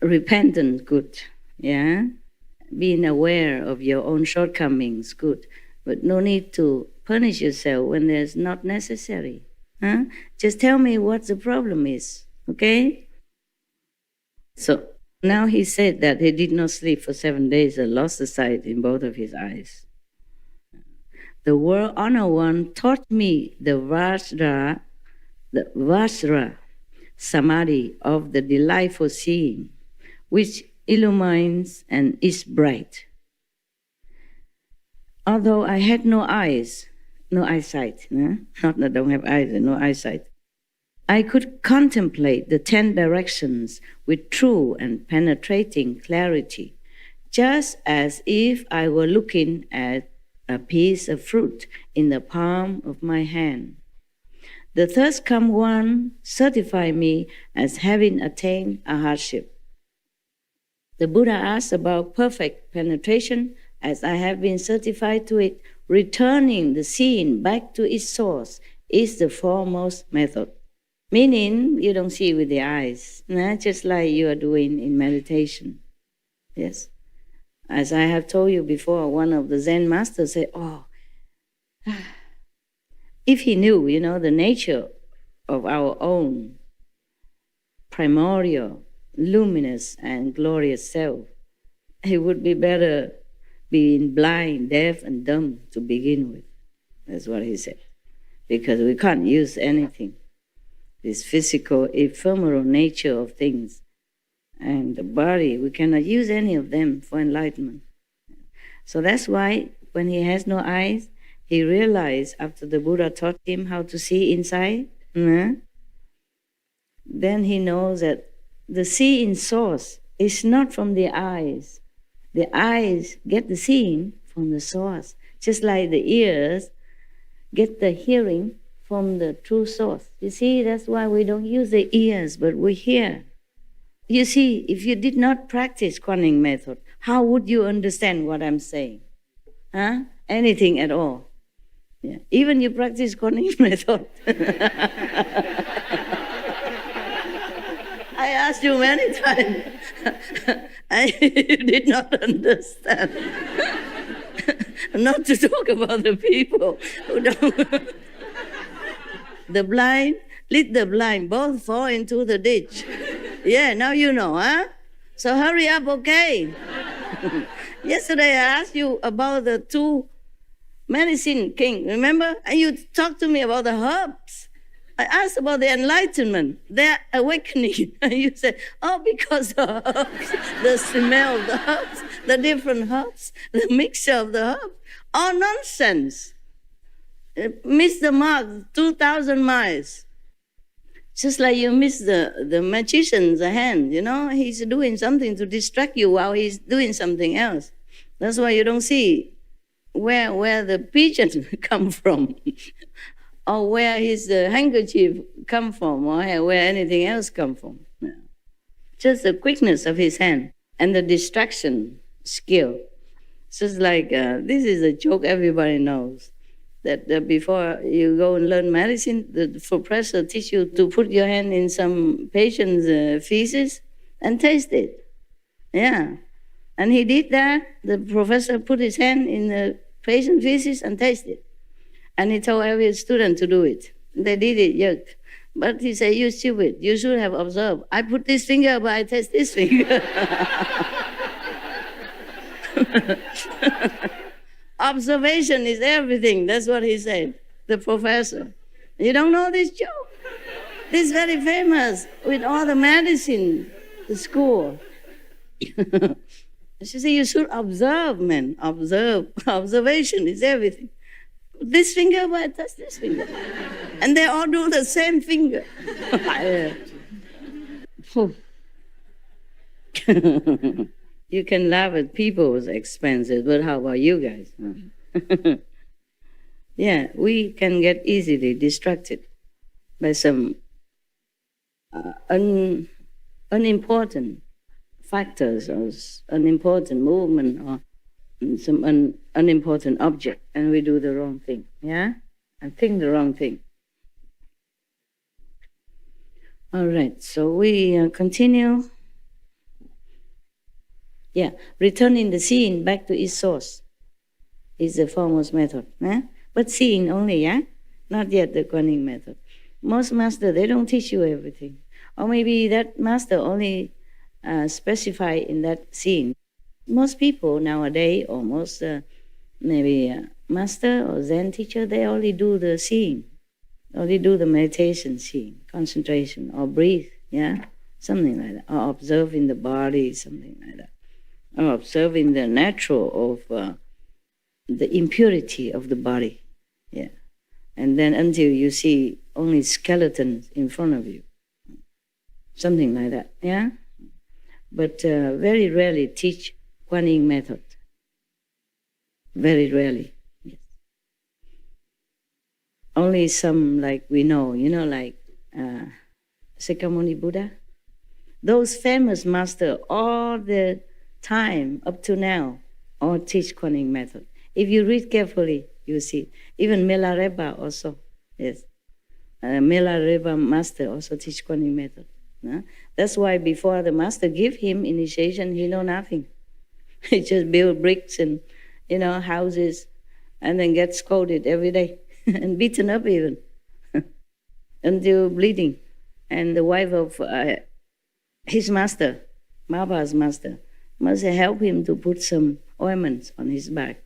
Repentance, good, yeah? Being aware of your own shortcomings, good. But no need to punish yourself when it's not necessary. Huh? Just tell me what the problem is, okay? So now he said that he did not sleep for 7 days and lost the sight in both of his eyes. The World Honor One taught me the Vajra Samadhi of the delightful seeing, which illumines and is bright. Although I had no eyesight, not that I don't have eyes, no eyesight, I could contemplate the 10 directions with true and penetrating clarity, just as if I were looking at a piece of fruit in the palm of my hand. The third come one certified me as having attained a hardship. The Buddha asked about perfect penetration, as I have been certified to it. Returning the seeing back to its source is the foremost method. Meaning, you don't see with the eyes, just like you are doing in meditation. Yes. As I have told you before, one of the Zen masters said, if he knew, the nature of our own primordial, luminous and glorious self, he would be better being blind, deaf, and dumb to begin with. That's what he said. Because we can't use anything. This physical, ephemeral nature of things and the body, we cannot use any of them for enlightenment. So that's why when he has no eyes, he realized after the Buddha taught him how to see inside, then he knows that the seeing source is not from the eyes. The eyes get the seeing from the source, just like the ears get the hearing from the true source. You see, that's why we don't use the ears, but we hear. You see, if you did not practice Kuan method, how would you understand what I'm saying? Anything at all. Yeah. Even you practice Kuan method. I asked you many times. I did not understand. Not to talk about the people who don't. The blind, lead the blind, both fall into the ditch. Yeah, now you know, huh? So hurry up, okay? Yesterday I asked you about the 2 medicine king, remember? And you talked to me about the herbs. I asked about the enlightenment, their awakening. And you said, because the herbs, the smell of the herbs, the different herbs, the mixture of the herbs, all nonsense. Miss the mark 2,000 miles. Just like you miss the magician's hand, he's doing something to distract you while he's doing something else. That's why you don't see where the pigeon come from. Or where his handkerchief come from, or where anything else come from. Yeah. Just the quickness of his hand and the distraction skill. It's just like, this is a joke everybody knows, that before you go and learn medicine, the professor teach you to put your hand in some patient's feces and taste it. Yeah. And he did that. The professor put his hand in the patient's feces and tasted it. And he told every student to do it. They did it, yuck. But he said, you stupid, you should have observed. I put this finger, but I taste this finger. Observation is everything. That's what he said, the professor. You don't know this joke? This is very famous with all the medicine, the school. She said, you should observe, man. Observe. Observation is everything. this finger, why touch this finger? And they all do the same finger. You can laugh at people's expenses, but how about you guys? Yeah, we can get easily distracted by some unimportant factors or unimportant movement or some unimportant object, and we do the wrong thing, yeah? And think the wrong thing. All right, so we continue. Yeah, returning the seeing back to its source is the foremost method. But seeing only, yeah? Not yet the Kuan method. Most masters, they don't teach you everything. Or maybe that master only specify in that seeing. Most people nowadays, or most master or Zen teacher, they only do the seeing. Only do the meditation seeing, concentration, or breathe, yeah? Something like that. Or observing the body, something like that. Or observing the natural of the impurity of the body, yeah. And then until you see only skeletons in front of you, something like that, yeah. But very rarely teach Kuan Yin method. Very rarely, yes. Only some like we know, like Sakyamuni Buddha. Those famous masters all the time up to now all teach Kuan Yin method. If you read carefully, you see. Even Milarepa also, yes. Milarepa master also teach Kuan Yin method. That's why before the master give him initiation, he know nothing. He just build bricks and houses, and then get scolded every day and beaten up even until bleeding. And the wife of his master, Maba's master, must help him to put some ointments on his back.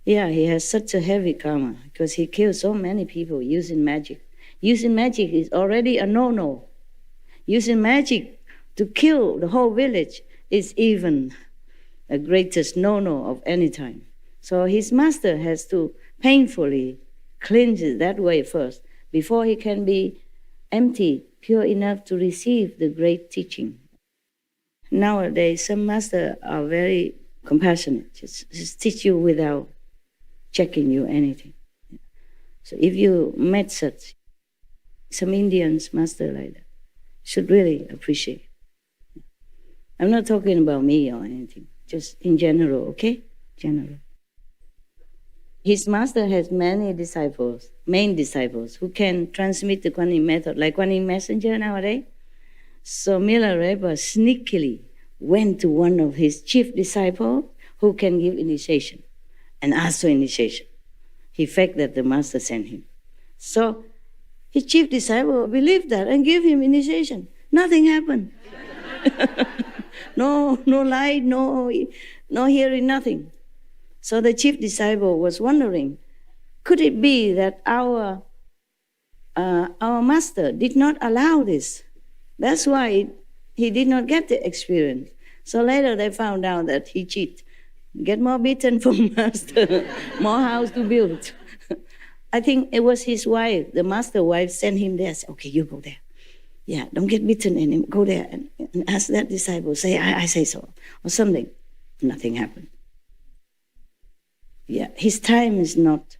Yeah, he has such a heavy karma because he killed so many people using magic. Using magic is already a no-no. Using magic to kill the whole village is even the greatest no-no of any time. So his master has to painfully cleanse it that way first before he can be empty, pure enough to receive the great teaching. Nowadays, some masters are very compassionate, just teach you without checking you anything. So if you met such, some Indians master like that, should really appreciate. I'm not talking about me or anything, just in general, okay? General. His master has many disciples, main disciples, who can transmit the Kuan Yin method, like Kuan Yin messenger nowadays. So Milarepa sneakily went to one of his chief disciples who can give initiation and asked for initiation. He faked that the master sent him. So his chief disciple believed that and gave him initiation. Nothing happened. No light, no hearing, nothing. So the chief disciple was wondering, could it be that our master did not allow this? That's why he did not get the experience. So later they found out that he cheated. Get more beaten from master, more house to build. I think it was his wife, the master wife, sent him there. Said, okay, you go there. Yeah, don't get beaten anymore. Go there and ask that disciple, say, I say so, or something. Nothing happened. Yeah, his time is not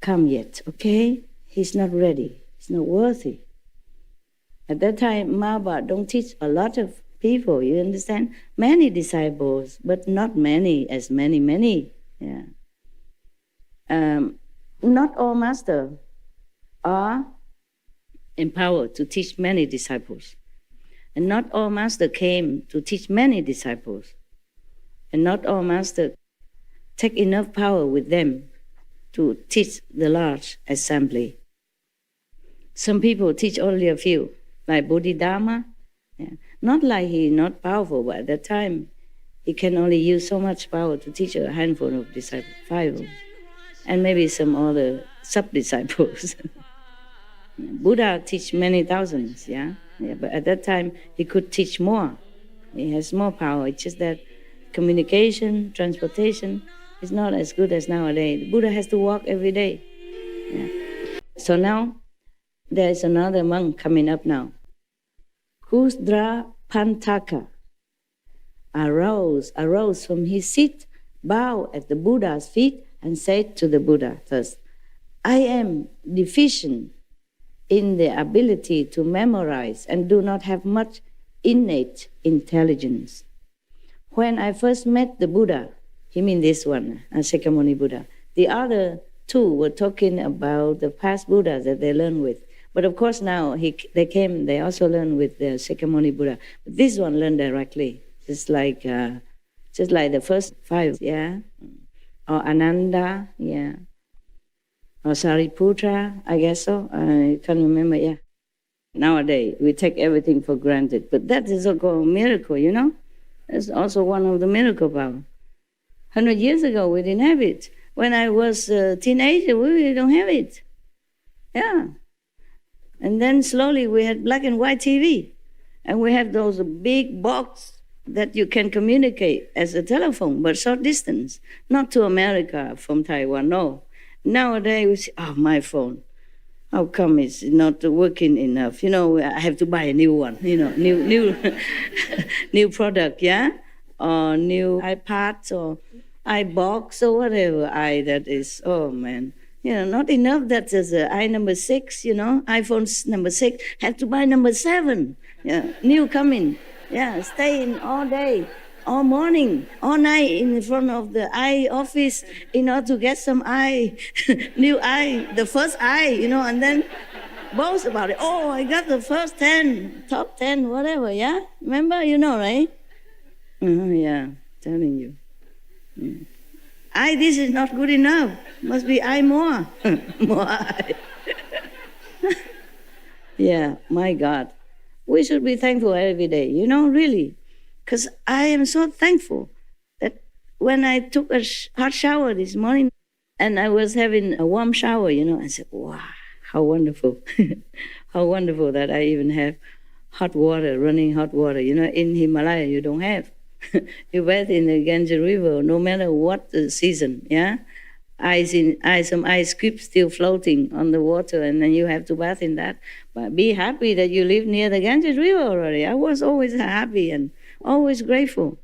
come yet, okay? He's not ready. He's not worthy. At that time, Maba don't teach a lot of people, you understand? Many disciples, but not many as many. Yeah. Not all masters are empowered to teach many disciples. And not all masters came to teach many disciples. And not all masters take enough power with them to teach the large assembly. Some people teach only a few, like Bodhidharma. Yeah. Not like he's not powerful, but at that time, he can only use so much power to teach a handful of disciples, 5, and maybe some other sub-disciples. Buddha teach many thousands, yeah? But at that time, he could teach more. He has more power. It's just that communication, transportation, It's not as good as nowadays. The Buddha has to walk every day. Yeah. So now there's another monk coming up now. Kusdra Pantaka arose from his seat, bowed at the Buddha's feet, and said to the Buddha thus, I am deficient in the ability to memorize and do not have much innate intelligence. When I first met the Buddha, he means this one, Shakyamuni Buddha, the other two were talking about the past Buddhas that they learned with. But of course now they also learned with the Shakyamuni Buddha. But this one learned directly, just like the first five, yeah? Or Ananda, yeah. Or Sariputra, I guess so. I can't remember, yeah. Nowadays, we take everything for granted. But that is also a miracle, you know? It's also one of the miracle power. 100 years ago, we didn't have it. When I was a teenager, we don't have it. Yeah. And then slowly we had black and white TV. And we have those big box that you can communicate as a telephone, but short distance. Not to America from Taiwan, no. Nowadays, we say, oh, my phone. How come it's not working enough? You know, I have to buy a new one, you know, new new product, yeah? Or new iPad or iBox or whatever that is. Oh, man. You know, not enough that there's an number 6, you know, iPhone number 6. Have to buy number 7. Yeah, new coming. Yeah, staying all day, all morning, all night in front of the eye office in order to get some eye, new eye, the first eye, you know, and then boast about it. Oh, I got the first 10, top 10, whatever, yeah? Remember? You know, right? Yeah, telling you. This is not good enough. Must be more. More eye. Yeah, my God. We should be thankful every day, you know, really. Because I am so thankful that when I took a hot shower this morning and I was having a warm shower, you know, I said, wow, how wonderful. How wonderful that I even have hot water, running hot water. You know, in Himalaya, you don't have. You bathe in the Ganges River, no matter what the season, yeah? Some ice cubes still floating on the water, and then you have to bath in that. But be happy that you live near the Ganges River already. I was always happy and always grateful.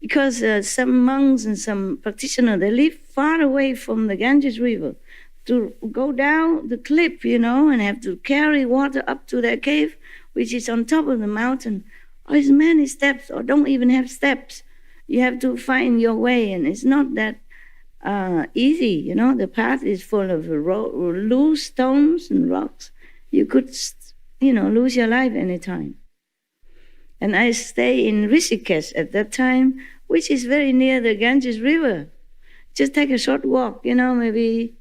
Because some monks and some practitioners, they live far away from the Ganges River to go down the cliff, you know, and have to carry water up to their cave, which is on top of the mountain. Oh, it's many steps, or don't even have steps. You have to find your way, and it's not that easy, you know. The path is full of loose stones and rocks. You could, you know, lose your life anytime. And I stay in Rishikesh at that time, which is very near the Ganges River. Just take a short walk, you know, maybe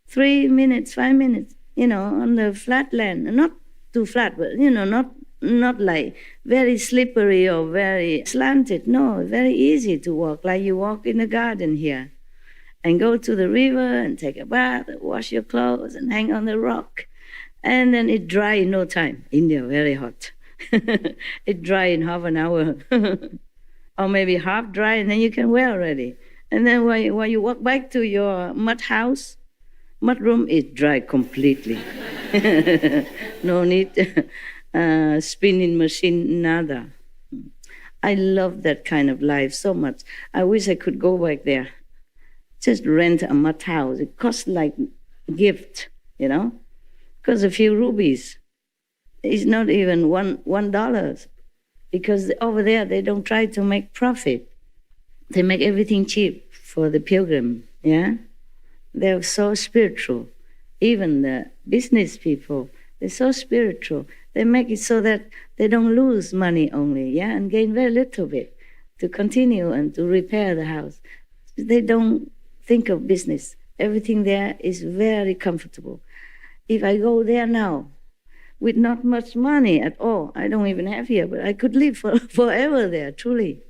3 minutes, 5 minutes, you know, on the flat land. Not too flat, but, you know, not like very slippery or very slanted. No, very easy to walk, like you walk in the garden here. And go to the river and take a bath, and wash your clothes and hang on the rock. And then it dry in no time. India, very hot. It dry in half an hour. Or maybe half dry, and then you can wear already. And then when you walk back to your mud room, it dry completely. No need spinning machine, nada. I love that kind of life so much. I wish I could go back there. Just rent a mud house. It costs like a gift, you know? Costs a few rupees. It's not even $1. Because over there, they don't try to make profit. They make everything cheap for the pilgrim, yeah? They're so spiritual. Even the business people, they're so spiritual. They make it so that they don't lose money only, yeah? And gain very little bit to continue and to repair the house. They don't think of business. Everything there is very comfortable. If I go there now, with not much money at all, I don't even have here, but I could live forever there, truly.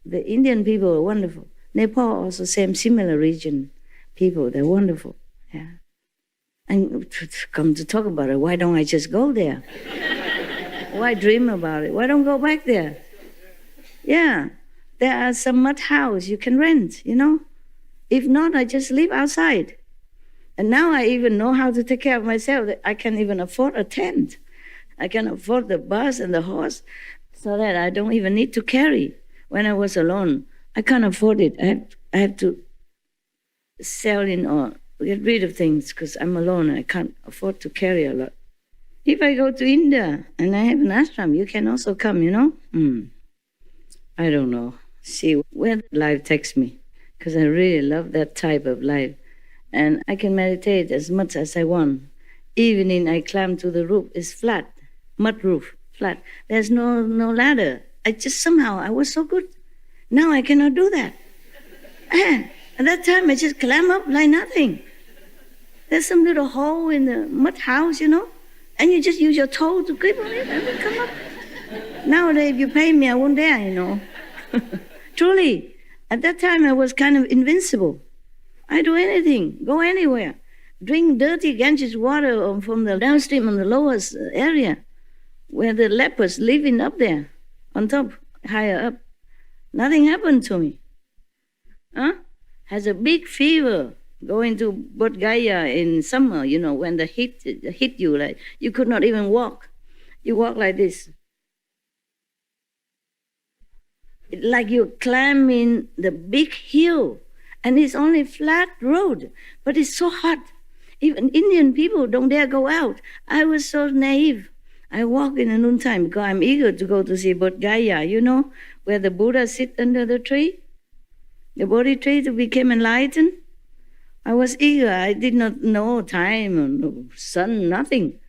The Indian people are wonderful. Nepal also similar region people, they're wonderful, yeah. And to come to talk about it, why don't I just go there? Why dream about it? Why don't go back there? Yeah. there are some mud house you can rent, you know. If not, I just live outside. And now I even know how to take care of myself. I can even afford a tent. I can afford the bus and the horse so that I don't even need to carry. When I was alone, I can't afford it. I have to sell in or get rid of things because I'm alone. I can't afford to carry a lot. If I go to India and I have an ashram, you can also come, you know? I don't know. See where life takes me, because I really love that type of life. And I can meditate as much as I want. Evening I climb to the roof. It's flat, mud roof, flat. There's no ladder. I was so good. Now I cannot do that. At that time I just climb up like nothing. There's some little hole in the mud house, you know, and you just use your toe to grip on it and it come up. Nowadays, if you pay me, I won't dare, you know. Truly, at that time I was kind of invincible. I do anything, go anywhere, drink dirty Ganges water from the downstream on the lowest area where the lepers living up there, on top, higher up. Nothing happened to me. Has a big fever, going to Bodh Gaya in summer, you know, when the heat hit you, like you could not even walk. You walk like this. Like you're climbing the big hill, and it's only flat road, but it's so hot. Even Indian people don't dare go out. I was so naive. I walk in the noontime because I'm eager to go to see Bodh Gaya, you know, where the Buddha sit under the tree, the Bodhi tree to become enlightened. I was eager. I did not know time or no sun, nothing.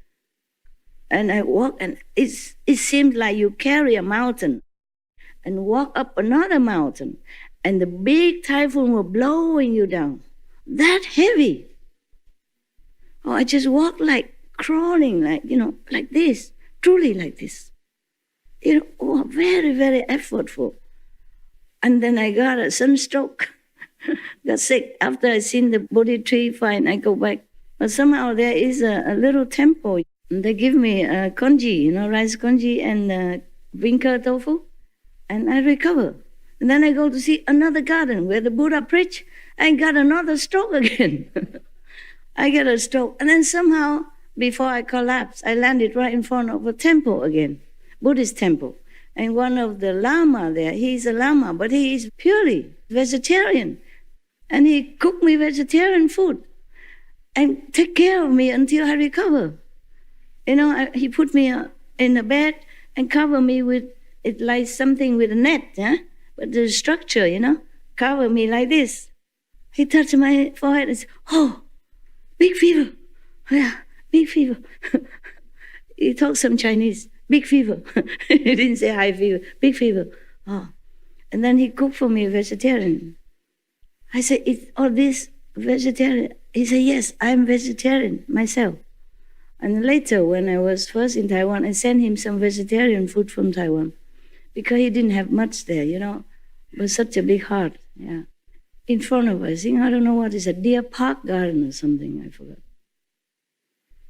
And I walk, and it seemed like you carry a mountain and walk up another mountain, and the big typhoon were blowing you down. That heavy. Oh, I just walked like crawling, like, you know, like this, truly like this. You know, oh, very, very effortful. And then I got a sunstroke, got sick. After I seen the Bodhi tree, fine, I go back. But somehow there is a little temple. They give me congee, you know, rice congee and vinca tofu, and I recover. And then I go to see another garden where the Buddha preached, and got another stroke again. I get a stroke. And then somehow, before I collapsed, I landed right in front of a temple again, Buddhist temple. And one of the Lama there, he's a Lama, but he is purely vegetarian. And he cooked me vegetarian food and take care of me until I recover. You know, he put me in a bed and cover me with, it like something with a net, but the structure, you know, cover me like this. He touched my forehead and said, oh, big fever. Yeah, big fever. He talked some Chinese. Big fever. He didn't say high fever. Big fever. Oh. And then he cooked for me vegetarian. I said, is all this vegetarian? He said, yes, I'm vegetarian myself. And later, when I was first in Taiwan, I sent him some vegetarian food from Taiwan because he didn't have much there, you know, but such a big heart, yeah. In front of us, I don't know what is a Deer Park Garden or something, I forgot.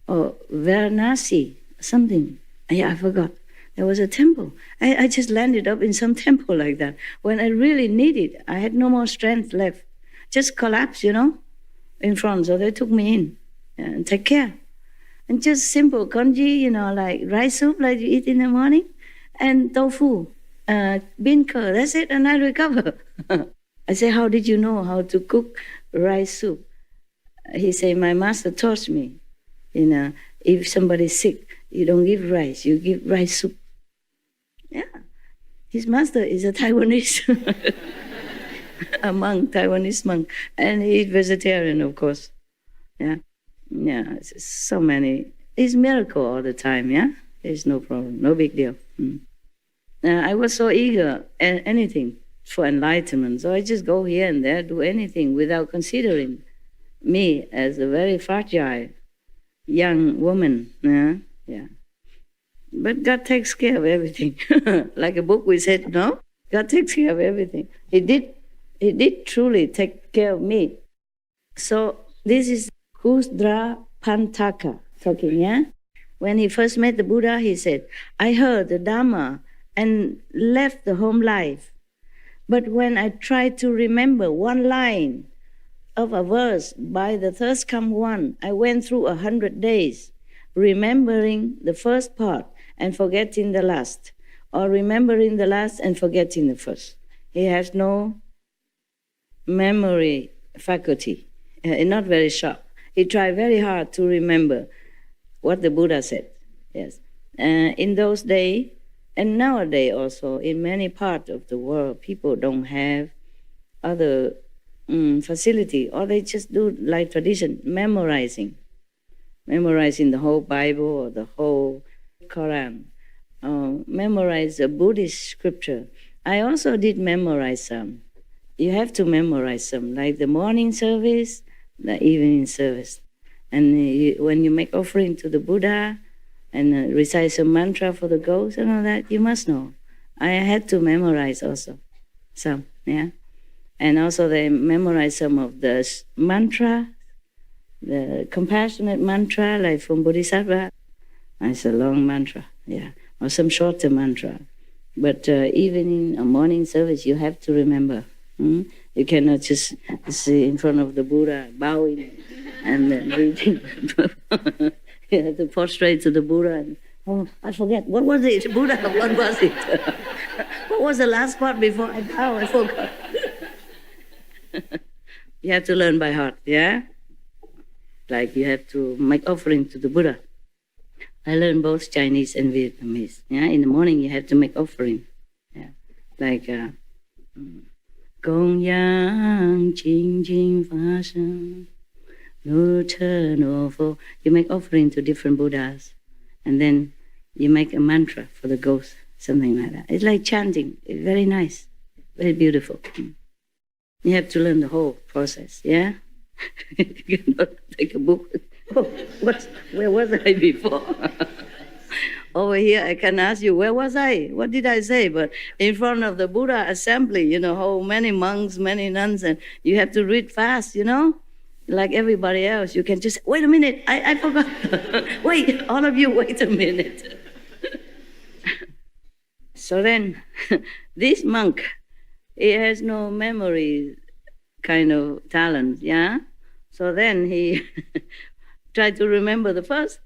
Or Varanasi, something. Yeah, I forgot. There was a temple. I just landed up in some temple like that. When I really needed, I had no more strength left. Just collapsed, you know, in front. So they took me in and take care. And just simple congee, you know, like rice soup like you eat in the morning, and tofu, bean curd, that's it, and I recover. I say, how did you know how to cook rice soup? He said, my master taught me, you know, if somebody's sick, you don't give rice, you give rice soup. Yeah. His master is a Taiwanese, a monk, Taiwanese monk, and he's vegetarian, of course. Yeah. Yeah, it's so many. It's miracle all the time, yeah? There's no problem, no big deal. I was so eager, anything for enlightenment, so I just go here and there, do anything without considering me as a very fragile young woman. Yeah. But God takes care of everything. Like a book we said, no? God takes care of everything. He did truly take care of me. So this is Kusdra Pantaka talking, yeah? When he first met the Buddha, he said, I heard the Dhamma and left the home life. But when I try to remember one line of a verse by the thirst come one, I went through 100 days remembering the first part and forgetting the last, or remembering the last and forgetting the first. He has no memory faculty, not very sharp. He tried very hard to remember what the Buddha said. Yes, in those days, and nowadays also, in many parts of the world, people don't have other facility, or they just do like tradition, memorizing the whole Bible or the whole Quran, memorize the Buddhist scripture. I also did memorize some. You have to memorize some, like the morning service, the evening service. And when you make offering to the Buddha and recite some mantra for the ghost and all that, you must know. I had to memorize also some, yeah. And also they memorize some of the mantra, the compassionate mantra, like from Bodhisattva. It's a long mantra, yeah, or some shorter mantra. But even in a morning service, you have to remember. You cannot just sit in front of the Buddha, bowing and reading. You have to prostrate to the Buddha and, oh, I forget. What was it, Buddha? What was it? What was the last part before I bow? I forgot. You have to learn by heart, yeah? Like you have to make offering to the Buddha. I learned both Chinese and Vietnamese. Yeah, in the morning you have to make offering. Yeah, like Gong yang jing jing fa shen, no che no fo. You make offering to different Buddhas, and then you make a mantra for the ghost, something like that. It's like chanting. It's very nice, very beautiful. You have to learn the whole process. Yeah, you cannot take a book. Oh, where was I before? Over here, I can ask you, where was I? What did I say? But in front of the Buddha assembly, how many monks, many nuns, and you have to read fast, like everybody else. You can just, wait a minute, I forgot. Wait, all of you, wait a minute. So then, this monk, he has no memory kind of talent, yeah? So then he tried to remember the first,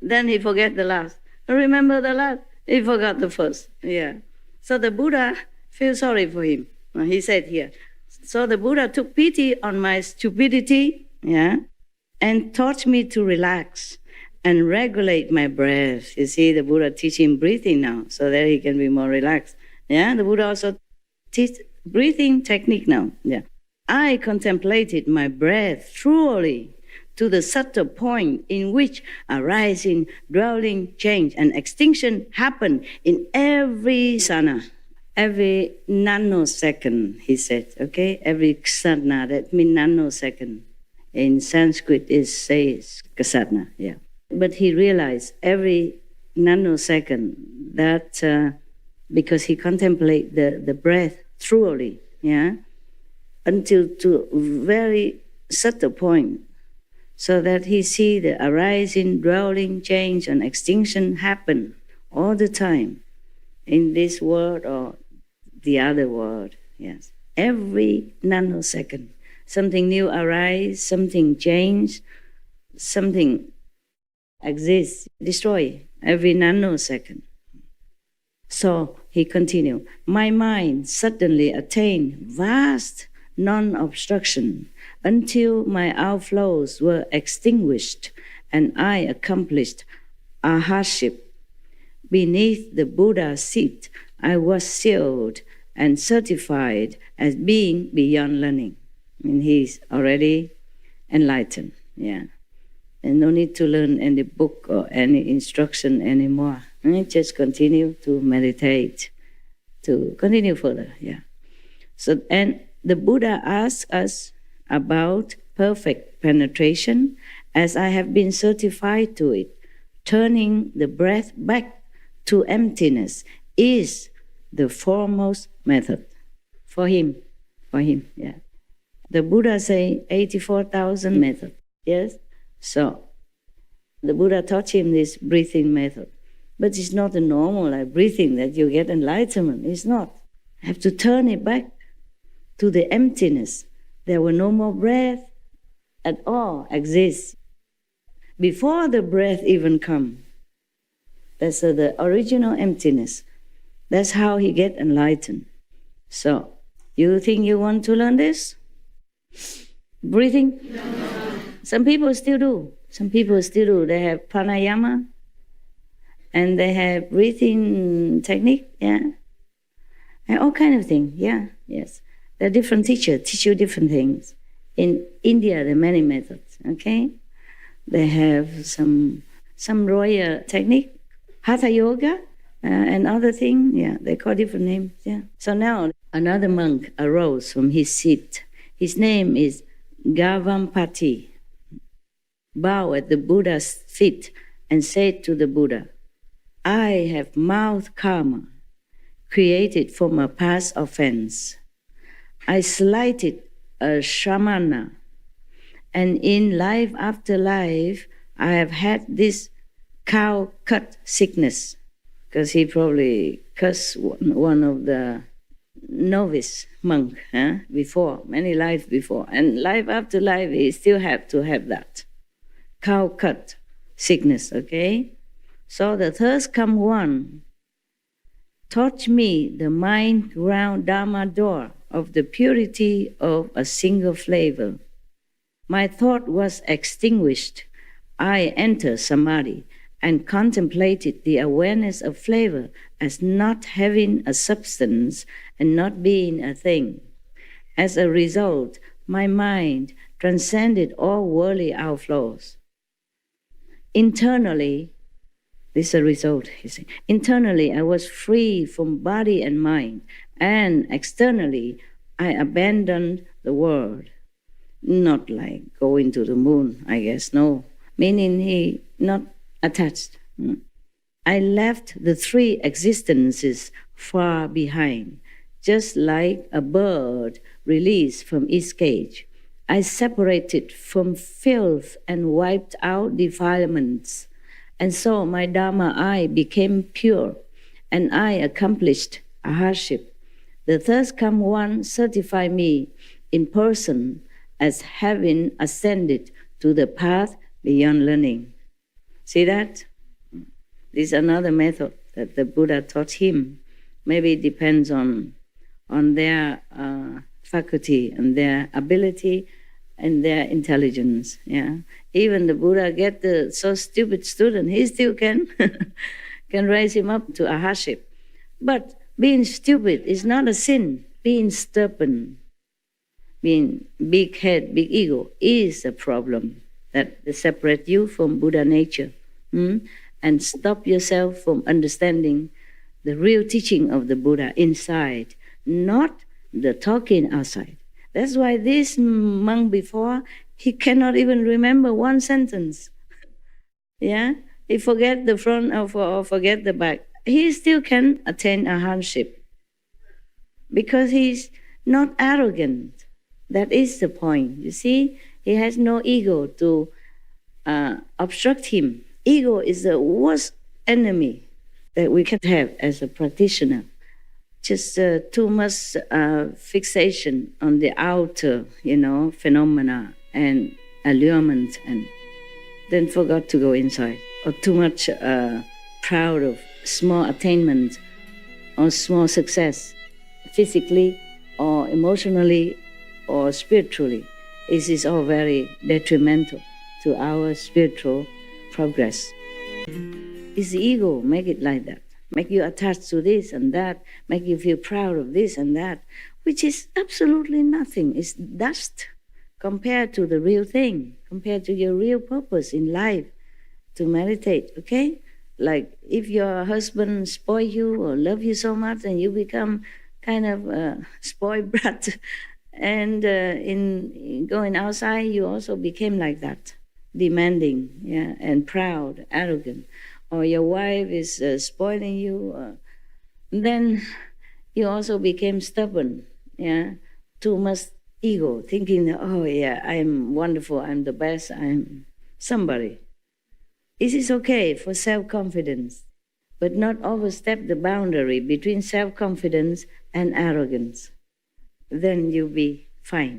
then he forget the last. Remember the last, he forgot the first. Yeah. So the Buddha feels sorry for him. He said here. So the Buddha took pity on my stupidity, yeah, and taught me to relax and regulate my breath. You see, the Buddha teach him breathing now, so that he can be more relaxed. Yeah. The Buddha also teach breathing technique now. Yeah. I contemplated my breath truly to the subtle point in which arising, dwelling, change, and extinction happen in every sana, every nanosecond, he said, okay? Every ksatna, that means nanosecond. In Sanskrit, it says ksatna, yeah. But he realized every nanosecond that because he contemplated the breath truly, yeah, until to very subtle point, so that he see the arising, dwelling, change, and extinction happen all the time in this world or the other world. Yes, every nanosecond, something new arise, something change, something exists, destroy every nanosecond. So he continued, my mind suddenly attained vast non-obstruction until my outflows were extinguished and I accomplished arhatship. Beneath the Buddha's seat, I was sealed and certified as being beyond learning. I mean, he's already enlightened, yeah. And no need to learn any book or any instruction anymore. Just continue to meditate, to continue further, yeah. So, and the Buddha asks us about perfect penetration, as I have been certified to it. Turning the breath back to emptiness is the foremost method for him, yeah. The Buddha say 84,000 method, yes? So the Buddha taught him this breathing method. But it's not a normal like breathing that you get enlightenment. It's not. have to turn it back to the emptiness. There will no more breath at all exist before the breath even come. That's the original emptiness. That's how he get enlightened. So, you think you want to learn this? Breathing? Some people still do. They have pranayama and they have breathing technique, yeah. And all kind of things, yeah, yes. There are different teachers, teach you different things. In India, there are many methods, okay? They have some royal technique, hatha yoga, and other thing, yeah, they call different names, yeah. So now another monk arose from his seat. His name is Gavampati. Bowed at the Buddha's feet and said to the Buddha, I have mouth karma created from a past offense. I slighted a shamana, and in life after life, I have had this cow cut sickness, because he probably cursed one of the novice monk before, many lives before. And life after life, he still have to have that cow cut sickness, okay? So the third come one taught me the mind ground Dharma door of the purity of a single flavor. My thought was extinguished. I entered samadhi and contemplated the awareness of flavor as not having a substance and not being a thing. As a result, my mind transcended all worldly outflows. Internally, this is a result, you see. Internally, I was free from body and mind, and externally, I abandoned the world. Not like going to the moon, I guess, no. Meaning he not attached. I left the three existences far behind, just like a bird released from its cage. I separated from filth and wiped out defilements. And so my Dharma I became pure, and I accomplished a hardship. The third come one certified me in person as having ascended to the path beyond learning. See that? This is another method that the Buddha taught him. Maybe it depends on their faculty and their ability and their intelligence. Yeah, even the Buddha get the so stupid student, he still can can raise him up to a hardship. But being stupid is not a sin. Being stubborn, being big head, big ego is a problem that separate you from Buddha nature, and stop yourself from understanding the real teaching of the Buddha inside, not the talking outside. That's why this monk before, he cannot even remember one sentence. Yeah, he forget the front or forget the back. He still can attain a hardship because he's not arrogant. That is the point. You see, he has no ego to obstruct him. Ego is the worst enemy that we can have as a practitioner. Just too much fixation on the outer, phenomena and allurement, and then forgot to go inside. Or too much proud of small attainment or small success, physically or emotionally or spiritually. This is all very detrimental to our spiritual progress. It's the ego make it like that. Make you attached to this and that, make you feel proud of this and that, which is absolutely nothing. It's dust compared to the real thing, compared to your real purpose in life, to meditate, okay? Like if your husband spoil you or love you so much and you become kind of a spoiled brat, and in going outside, you also became like that, demanding, yeah, and proud, arrogant. Or your wife is spoiling you, then you also became stubborn, yeah, too much ego, thinking, oh yeah, I'm wonderful, I'm the best, I'm somebody. It is okay for self-confidence, but not overstep the boundary between self-confidence and arrogance. Then you'll be fine.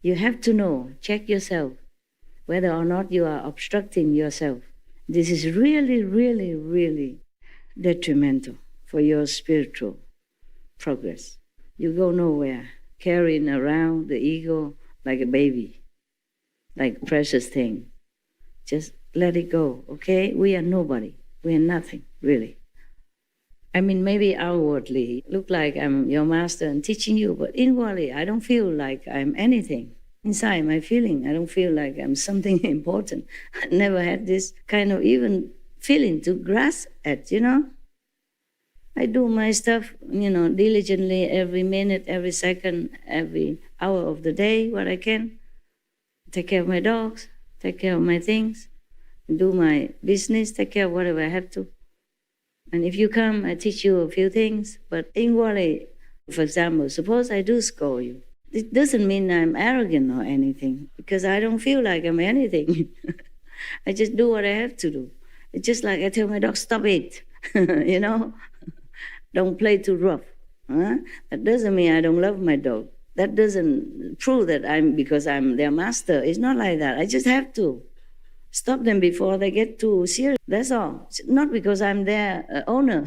You have to know, check yourself, whether or not you are obstructing yourself. This is really, really, really detrimental for your spiritual progress. You go nowhere, carrying around the ego like a baby, like a precious thing. Just let it go, okay? We are nobody. We are nothing, really. I mean, maybe outwardly, look like I'm your master and teaching you, but inwardly, I don't feel like I'm anything. Inside my feeling, I don't feel like I'm something important. I never had this kind of even feeling to grasp at, I do my stuff, diligently every minute, every second, every hour of the day, what I can. Take care of my dogs, take care of my things, do my business, take care of whatever I have to. And if you come, I teach you a few things. But inwardly, for example, suppose I do scold you. It doesn't mean I'm arrogant or anything, because I don't feel like I'm anything. I just do what I have to do. It's just like I tell my dog, stop it, Don't play too rough. That doesn't mean I don't love my dog. That doesn't prove that because I'm their master. It's not like that. I just have to stop them before they get too serious. That's all. Not because I'm their owner.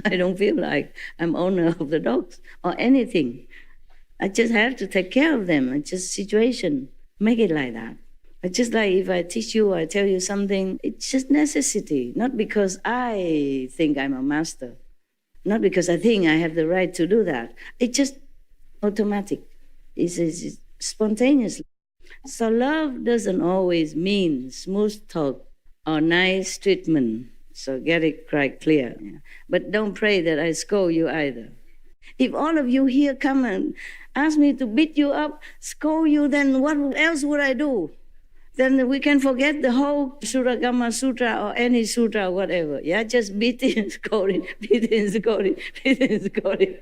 I don't feel like I'm owner of the dogs or anything. I just have to take care of them. It's just situation. Make it like that. It's just like if I teach you or I tell you something, it's just necessity. Not because I think I'm a master. Not because I think I have the right to do that. It's just automatic. It's spontaneous. So love doesn't always mean smooth talk or nice treatment. So get it quite clear. But don't pray that I scold you either. If all of you here come and ask me to beat you up, scold you, then what else would I do? Then we can forget the whole Suragama Sutra or any sutra or whatever. Yeah, just beating, scolding, beating, scolding, beating, scolding.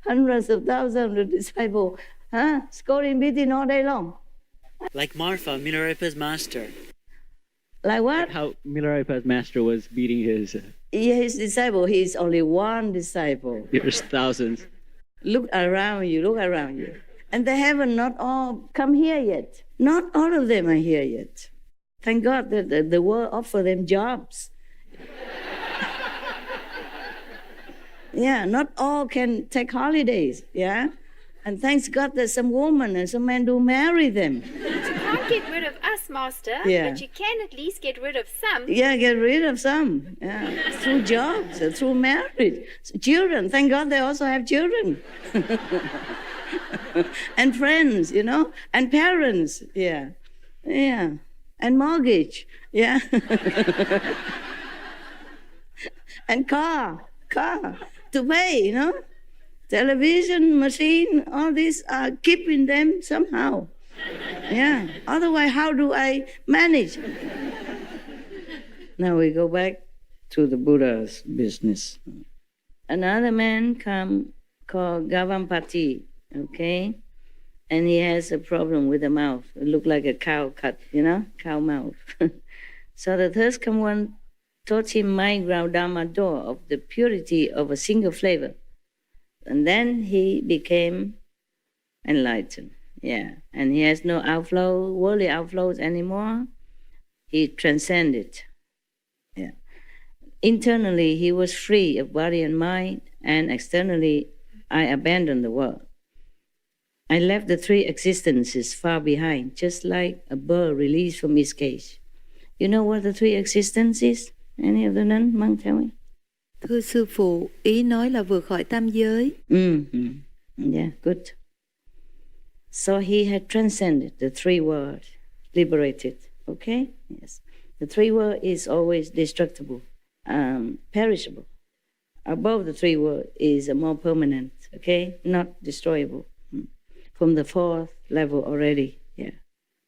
Hundreds of thousands of disciples, scolding, beating all day long. Like Marfa, Milarepa's master. Like what? Like how Milarepa's master was beating his... His disciple. He is only one disciple. There's thousands. Look around you. And they haven't not all come here yet. Not all of them are here yet. Thank God that the world offer them jobs. Yeah, not all can take holidays, yeah? And thanks God that some women and some men do marry them. You can't get rid of us, Master, Yeah. but you can at least get rid of some. Yeah, get rid of some. Yeah, through jobs, through marriage. Children, thank God they also have children. And friends, and parents, yeah. And mortgage, yeah. And car to pay, Television, machine, all these are keeping them somehow. Yeah, otherwise how do I manage? Now we go back to the Buddha's business. Another man come called Gavampati, okay? And he has a problem with the mouth. It looked like a cow cut, cow mouth. So the third come one taught him mind ground Dharma door of the purity of a single flavor. And then he became enlightened, yeah. And he has no worldly outflows anymore. He transcended, yeah. Internally, he was free of body and mind, and externally, I abandoned the world. I left the three existences far behind, just like a bird released from its cage. You know what the three existences? Any of the nun, monk, tell me? Thưa sư phụ, ý nói là vượt khỏi tam giới. Yeah, good. So he had transcended the three worlds, liberated, okay? Yes. The three worlds is always destructible, perishable. Above the three worlds is a more permanent, okay? Not destroyable. From the fourth level already, yeah.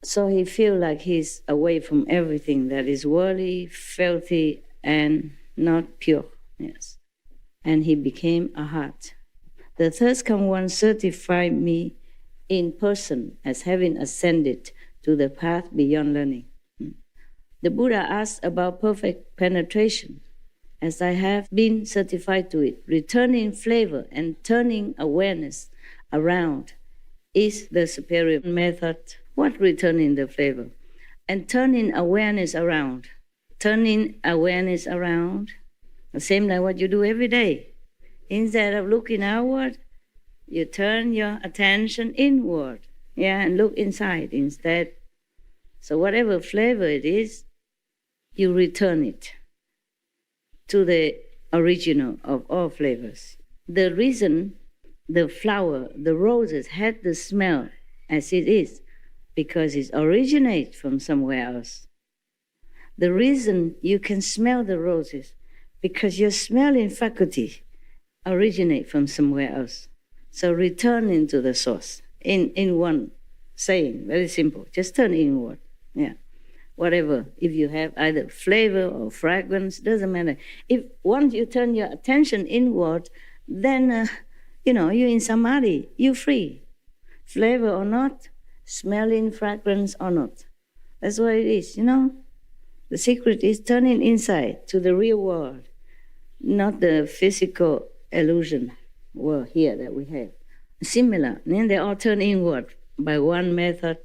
So he feels like he's away from everything that is worldly, filthy, and not pure. Yes. And he became a heart. The third come one certified me in person as having ascended to the path beyond learning. The Buddha asked about perfect penetration. as I have been certified to it. Returning flavor and turning awareness around is the superior method. What returning the flavor? And turning awareness around. Turning awareness around, the same like what you do every day. Instead of looking outward, you turn your attention inward, and look inside instead. So whatever flavor it is, you return it to the original of all flavors. The reason the flower, the roses, had the smell as it is, because it originates from somewhere else. The reason you can smell the roses, because your smelling faculty originate from somewhere else. So return into the source in one saying, very simple. Just turn inward. Whatever. If you have either flavor or fragrance, doesn't matter. If once you turn your attention inward, then you're in samadhi. You're free. Flavor or not, smelling fragrance or not. That's what it is. The secret is turning inside to the real world, not the physical illusion world here that we have. Similar, then they all turn inward by one method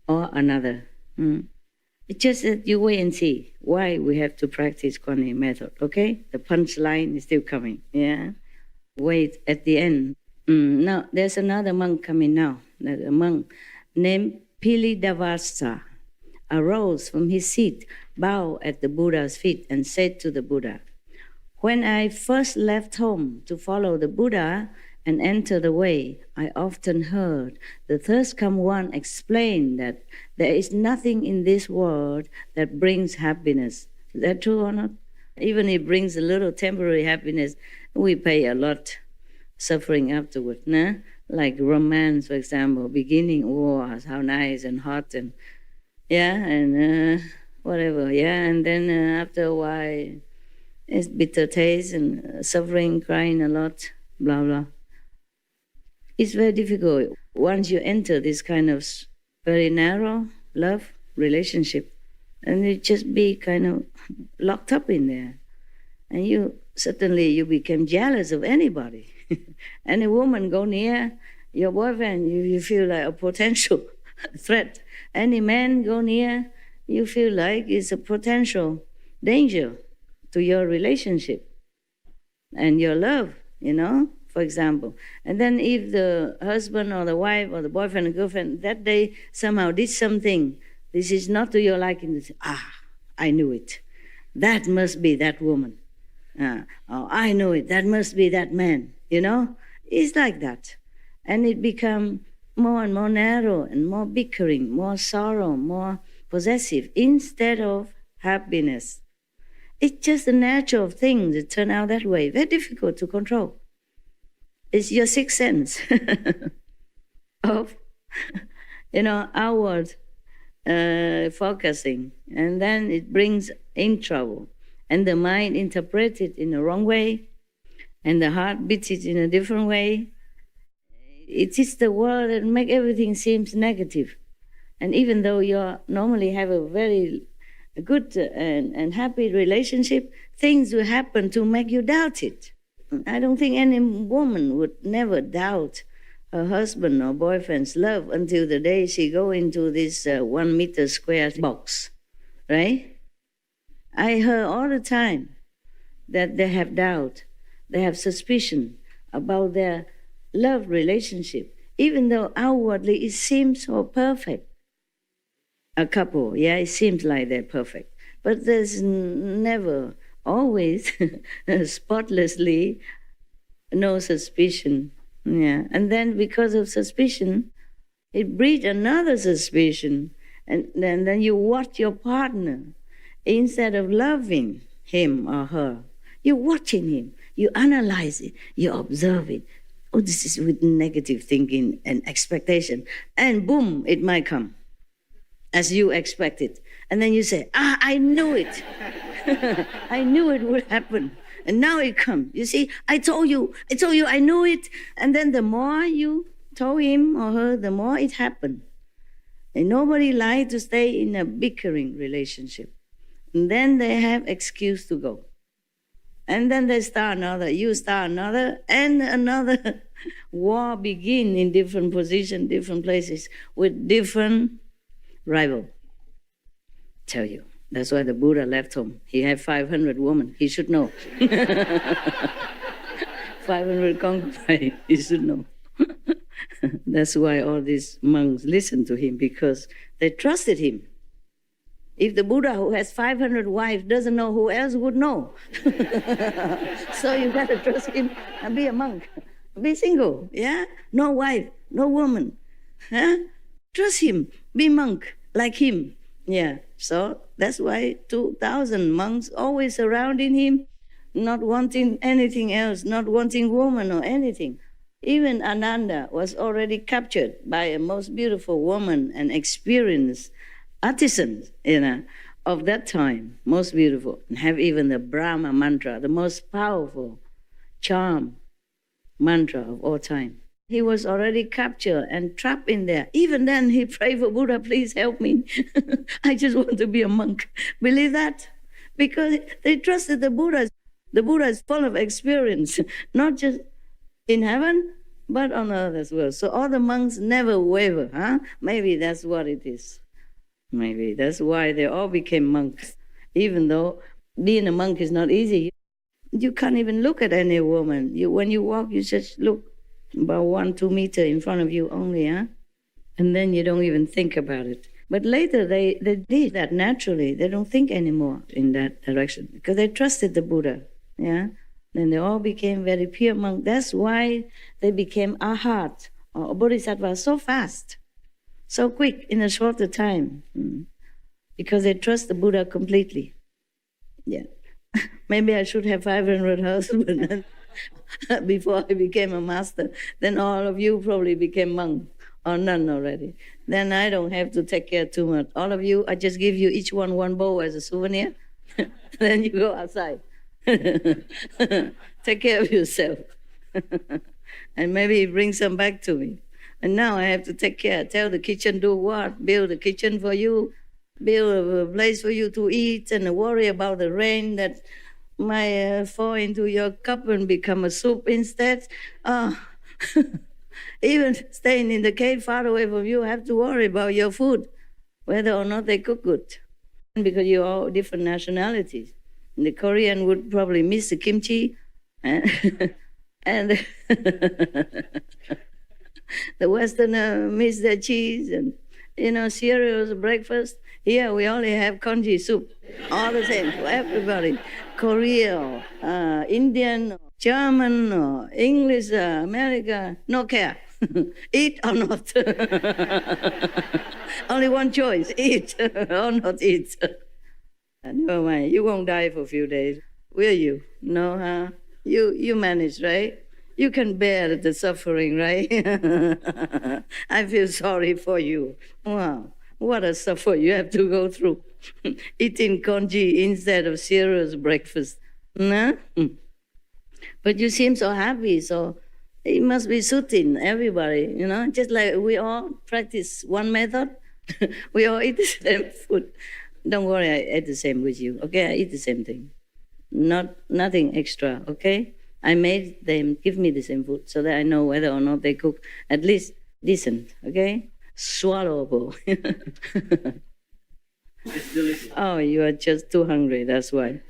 or another. It's just that you wait and see why we have to practice Kuan Yin method, okay? The punchline is still coming, Wait at the end. Now, there's another monk coming now. There's a monk named Pilidavasa arose from his seat, bowed at the Buddha's feet, and said to the Buddha, "When I first left home to follow the Buddha and enter the way, I often heard the thirst come one explain that there is nothing in this world that brings happiness." Is that true or not? Even if it brings a little temporary happiness, we pay a lot suffering afterward. Nah? Like romance, for example, beginning, how nice and hot and whatever, and then after a while, it's bitter taste and suffering, crying a lot, blah, blah. It's very difficult. Once you enter this kind of very narrow love relationship, and you just be kind of locked up in there. And you become jealous of anybody. Any woman go near your boyfriend, you feel like a potential threat. Any man go near, you feel like it's a potential danger to your relationship and your love, for example. And then if the husband or the wife or the boyfriend or girlfriend that day somehow did something, this is not to your liking, you say, I knew it. That must be that woman. I know it. That must be that man. It's like that. And it becomes more and more narrow and more bickering, more sorrow, more possessive, instead of happiness. It's just a natural thing to turn out that way. Very difficult to control. It's your sixth sense of, outward focusing. And then it brings in trouble. And the mind interprets it in the wrong way. And the heart beats it in a different way. It is the world that makes everything seems negative. And even though you normally have a very good and happy relationship, things will happen to make you doubt it. I don't think any woman would never doubt her husband or boyfriend's love until the day she go into this 1 meter square box, right? I heard all the time that they have doubt, they have suspicion about their love relationship, even though outwardly it seems so perfect. A couple, it seems like they're perfect. But there's never, always, spotlessly, no suspicion. And then because of suspicion, it breeds another suspicion. And then you watch your partner. Instead of loving him or her, you're watching him. You analyze it. You observe it. Oh, this is with negative thinking and expectation. And boom, it might come as you expected. And then you say, I knew it. I knew it would happen. And now it comes. You see, I told you, I knew it. And then the more you told him or her, the more it happened. And nobody likes to stay in a bickering relationship. And then they have excuse to go. And then they start another, you start another, and another war begin in different positions, different places, with different rival. Tell you. That's why the Buddha left home. He had 500 women. He should know. 500 concubines. He should know. That's why all these monks listened to him, because they trusted him. If the Buddha, who has 500 wives, doesn't know, who else would know? So you got to trust him and be a monk. Be single, yeah? No wife, no woman. Huh? Trust him. Be monk like him. Yeah, so that's why 2,000 monks always surrounding him, not wanting anything else, not wanting woman or anything. Even Ananda was already captured by a most beautiful woman and experienced artisan, of that time, most beautiful. And have even the Brahma mantra, the most powerful charm mantra of all time. He was already captured and trapped in there. Even then, he prayed for Buddha, please help me. I just want to be a monk. Believe that? Because they trusted the Buddha. The Buddha is full of experience, not just in heaven, but on earth as well. So all the monks never waver, huh? Maybe that's what it is. Maybe that's why they all became monks. Even though being a monk is not easy. You can't even look at any woman. When you walk, you just look about 1-2 meters in front of you only, huh? And then you don't even think about it. But later they did that naturally. They don't think anymore in that direction because they trusted the Buddha, yeah? Then they all became very pure monks. That's why they became arhat or bodhisattva so fast, so quick in a shorter time, because they trust the Buddha completely. Yeah. Maybe I should have 500 husbands before I became a master. Then all of you probably became monk or nun already. Then I don't have to take care too much. All of you, I just give you each one bowl as a souvenir. Then you go outside. Take care of yourself. And maybe bring some back to me. And now I have to take care. Tell the kitchen do what? Build a kitchen for you. Build a place for you to eat, and worry about the rain that might fall into your cup and become a soup instead. Even staying in the cave far away from you, have to worry about your food, whether or not they cook good. Because you're all different nationalities. And the Korean would probably miss the kimchi, and the Westerner miss their cheese and cereals, breakfast. Here we only have congee soup, all the same for everybody. Korea, Indian, German, or English, America, no care. Eat or not. Only one choice, eat or not eat. Never mind, you won't die for a few days, will you? No, huh? You manage, right? You can bear the suffering, right? I feel sorry for you. Wow, what a suffer you have to go through. Eating congee instead of cereals breakfast. Nah? But you seem so happy, so it must be suiting everybody, just like we all practice one method. We all eat the same food. Don't worry, I ate the same with you, okay? I eat the same thing. Nothing extra, okay? I made them give me the same food so that I know whether or not they cook at least decent, okay? Swallowable. It's delicious. Oh, you are just too hungry, that's why.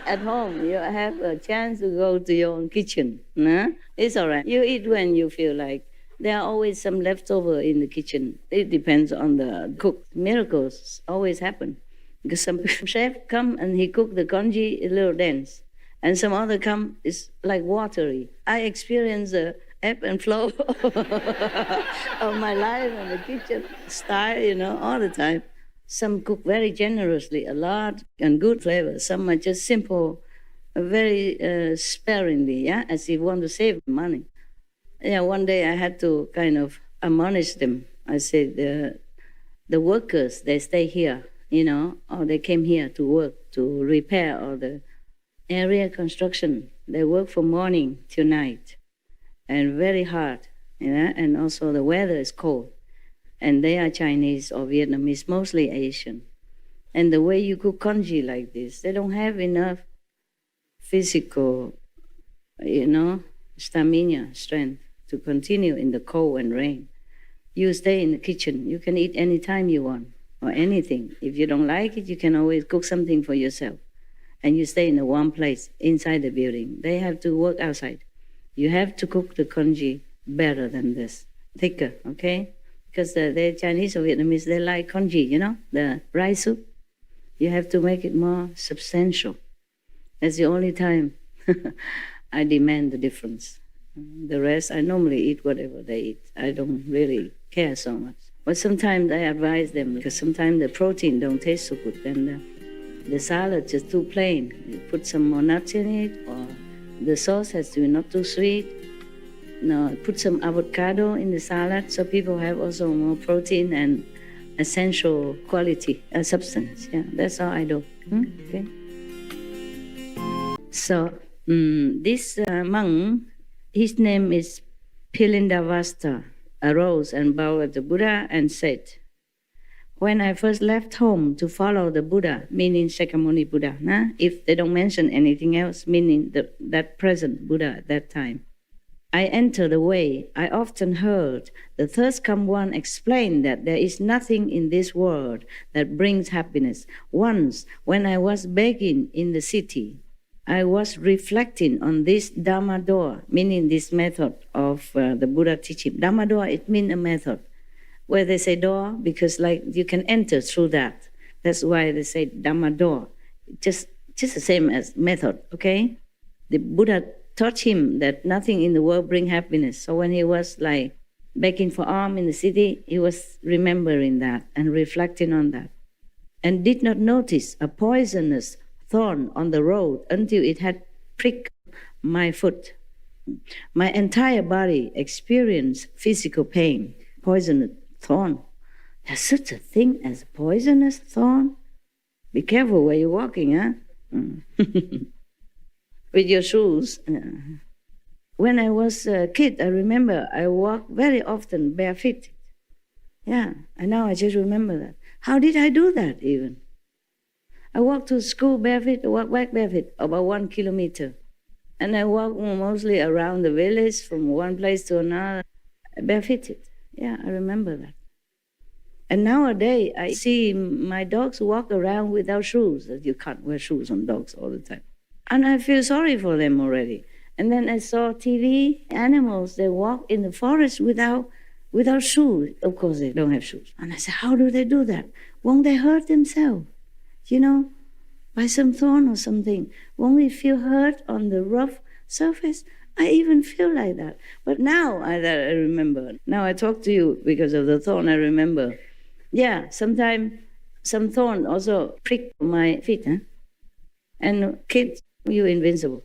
At home, you have a chance to go to your own kitchen. Nah? It's all right. You eat when you feel like. There are always some leftover in the kitchen. It depends on the cook. Miracles always happen. Because some chef come and he cook the congee a little dense. And some other come, it's like watery. I experience the ebb and flow of my life in the kitchen style, all the time. Some cook very generously, a lot, and good flavor. Some are just simple, very sparingly, yeah, as if you want to save money. Yeah, one day I had to kind of admonish them. I said, the workers, they stay here, or they came here to work, to repair all the area construction. They work from morning till night, and very hard, and also the weather is cold. And they are Chinese or Vietnamese, mostly Asian. And the way you cook congee like this, they don't have enough physical, stamina, strength to continue in the cold and rain. You stay in the kitchen. You can eat any time you want or anything. If you don't like it, you can always cook something for yourself. And you stay in a warm place inside the building. They have to work outside. You have to cook the congee better than this, thicker, okay? Because the Chinese or Vietnamese, they like congee, the rice soup. You have to make it more substantial. That's the only time I demand the difference. The rest, I normally eat whatever they eat. I don't really care so much. But sometimes I advise them, because sometimes the protein don't taste so good. And the salad is too plain. You put some more nuts in it, or the sauce has to be not too sweet. No, put some avocado in the salad so people have also more protein and essential quality, substance. Yeah, that's how I do. Okay. So this monk, his name is Pilindavasta, arose and bowed at the Buddha and said, "When I first left home to follow the Buddha," meaning Shakyamuni Buddha, if they don't mention anything else, meaning that present Buddha at that time, "I entered the way. I often heard the thirst come one explain that there is nothing in this world that brings happiness. Once, when I was begging in the city, I was reflecting on this Dhamma door," meaning this method of the Buddha teaching. Dhamma door, it means a method. Where they say door, because like you can enter through that. That's why they say Dhamma door. Just the same as method, okay? The Buddha taught him that nothing in the world brings happiness. So when he was like begging for alms in the city, he was remembering that and reflecting on that. And did not notice a poisonous thorn on the road until it had pricked my foot. My entire body experienced physical pain. Poisonous thorn. There's such a thing as poisonous thorn? Be careful where you're walking, huh? With your shoes. When I was a kid, I remember I walked very often barefoot. Yeah, and now I just remember that. How did I do that even? I walked to school barefoot, I walked back barefoot, about 1 kilometer. And I walked mostly around the village from one place to another, barefooted. Yeah, I remember that. And nowadays, I see my dogs walk around without shoes. You can't wear shoes on dogs all the time. And I feel sorry for them already. And then I saw TV animals, they walk in the forest without shoes. Of course, they don't have shoes. And I said, how do they do that? Won't they hurt themselves? By some thorn or something. Won't they feel hurt on the rough surface? I even feel like that. But now I remember. Now I talk to you because of the thorn, I remember. Yeah, sometimes some thorn also prick my feet. And kids, you're invincible.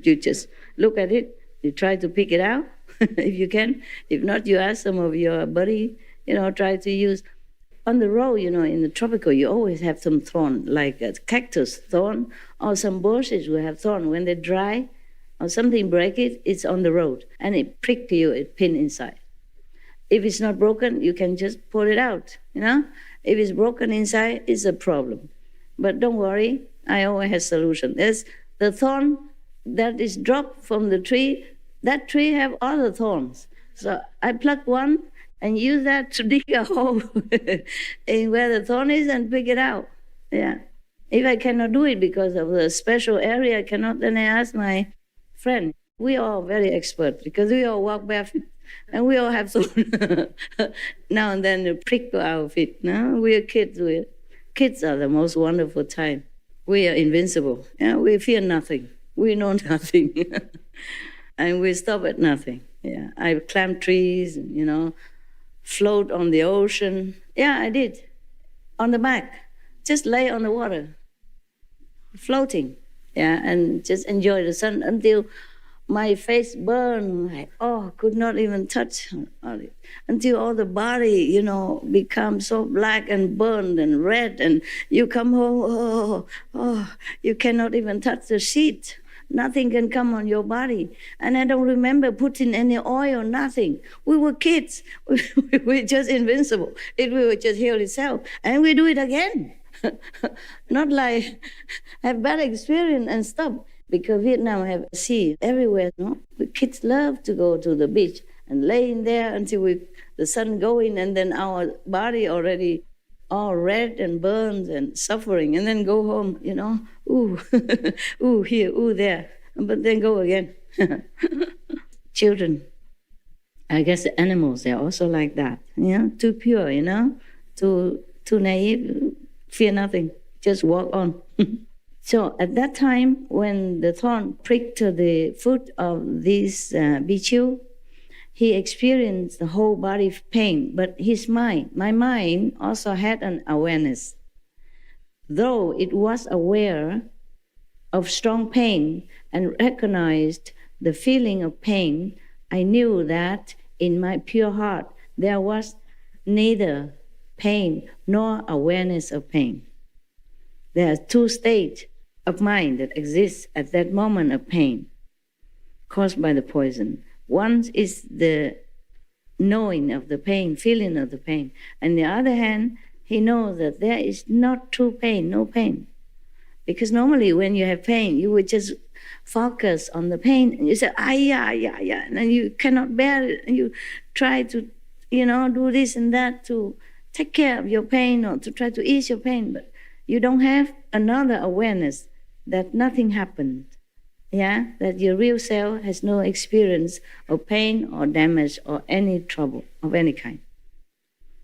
You just look at it, you try to pick it out if you can. If not, you ask some of your buddy, try to use. On the road, in the tropical, you always have some thorn, like a cactus thorn, or some bushes will have thorn. When they dry or something break it, it's on the road, and it prick you, it pin inside. If it's not broken, you can just pull it out, If it's broken inside, it's a problem. But don't worry, I always have solution. There's the thorn that is dropped from the tree. That tree have other thorns. So I pluck one and use that to dig a hole in where the thorn is and pick it out. Yeah. If I cannot do it because of the special area, I cannot, then I ask my friend. We are all very expert because we all walk barefoot and we all have thorn. Now and then prick our feet. No? We are kids. Kids are the most wonderful time. We are invincible. Yeah? We fear nothing. We know nothing. And we stop at nothing. Yeah. I climb trees, float on the ocean. Yeah, I did. On the back. Just lay on the water. Floating. Yeah, and just enjoy the sun until my face burned. Could not even touch it. Until all the body, becomes so black and burned and red. And you come home, you cannot even touch the sheet. Nothing can come on your body. And I don't remember putting any oil, nothing. We were kids. We were just invincible. It will just heal itself. And we do it again. Not like have bad experience and stop. Because Vietnam have sea everywhere, no? The kids love to go to the beach and lay in there until the sun going, and then our body already all red and burns and suffering, and then go home, ooh, ooh here, ooh there, but then go again. Children, I guess the animals, they're also like that, too pure, too naive, fear nothing, just walk on. So at that time, when the thorn pricked the foot of this Bichu, he experienced the whole body pain, but my mind also had an awareness. Though it was aware of strong pain and recognized the feeling of pain, I knew that in my pure heart there was neither pain nor awareness of pain. There are two states of mind that exist at that moment of pain caused by the poison. One is the knowing of the pain, feeling of the pain. On the other hand, he knows that there is not true pain, no pain. Because normally when you have pain, you would just focus on the pain and you say, yeah, and then you cannot bear it and you try to, do this and that to take care of your pain or to try to ease your pain, but you don't have another awareness that nothing happened, that your real self has no experience of pain or damage or any trouble of any kind.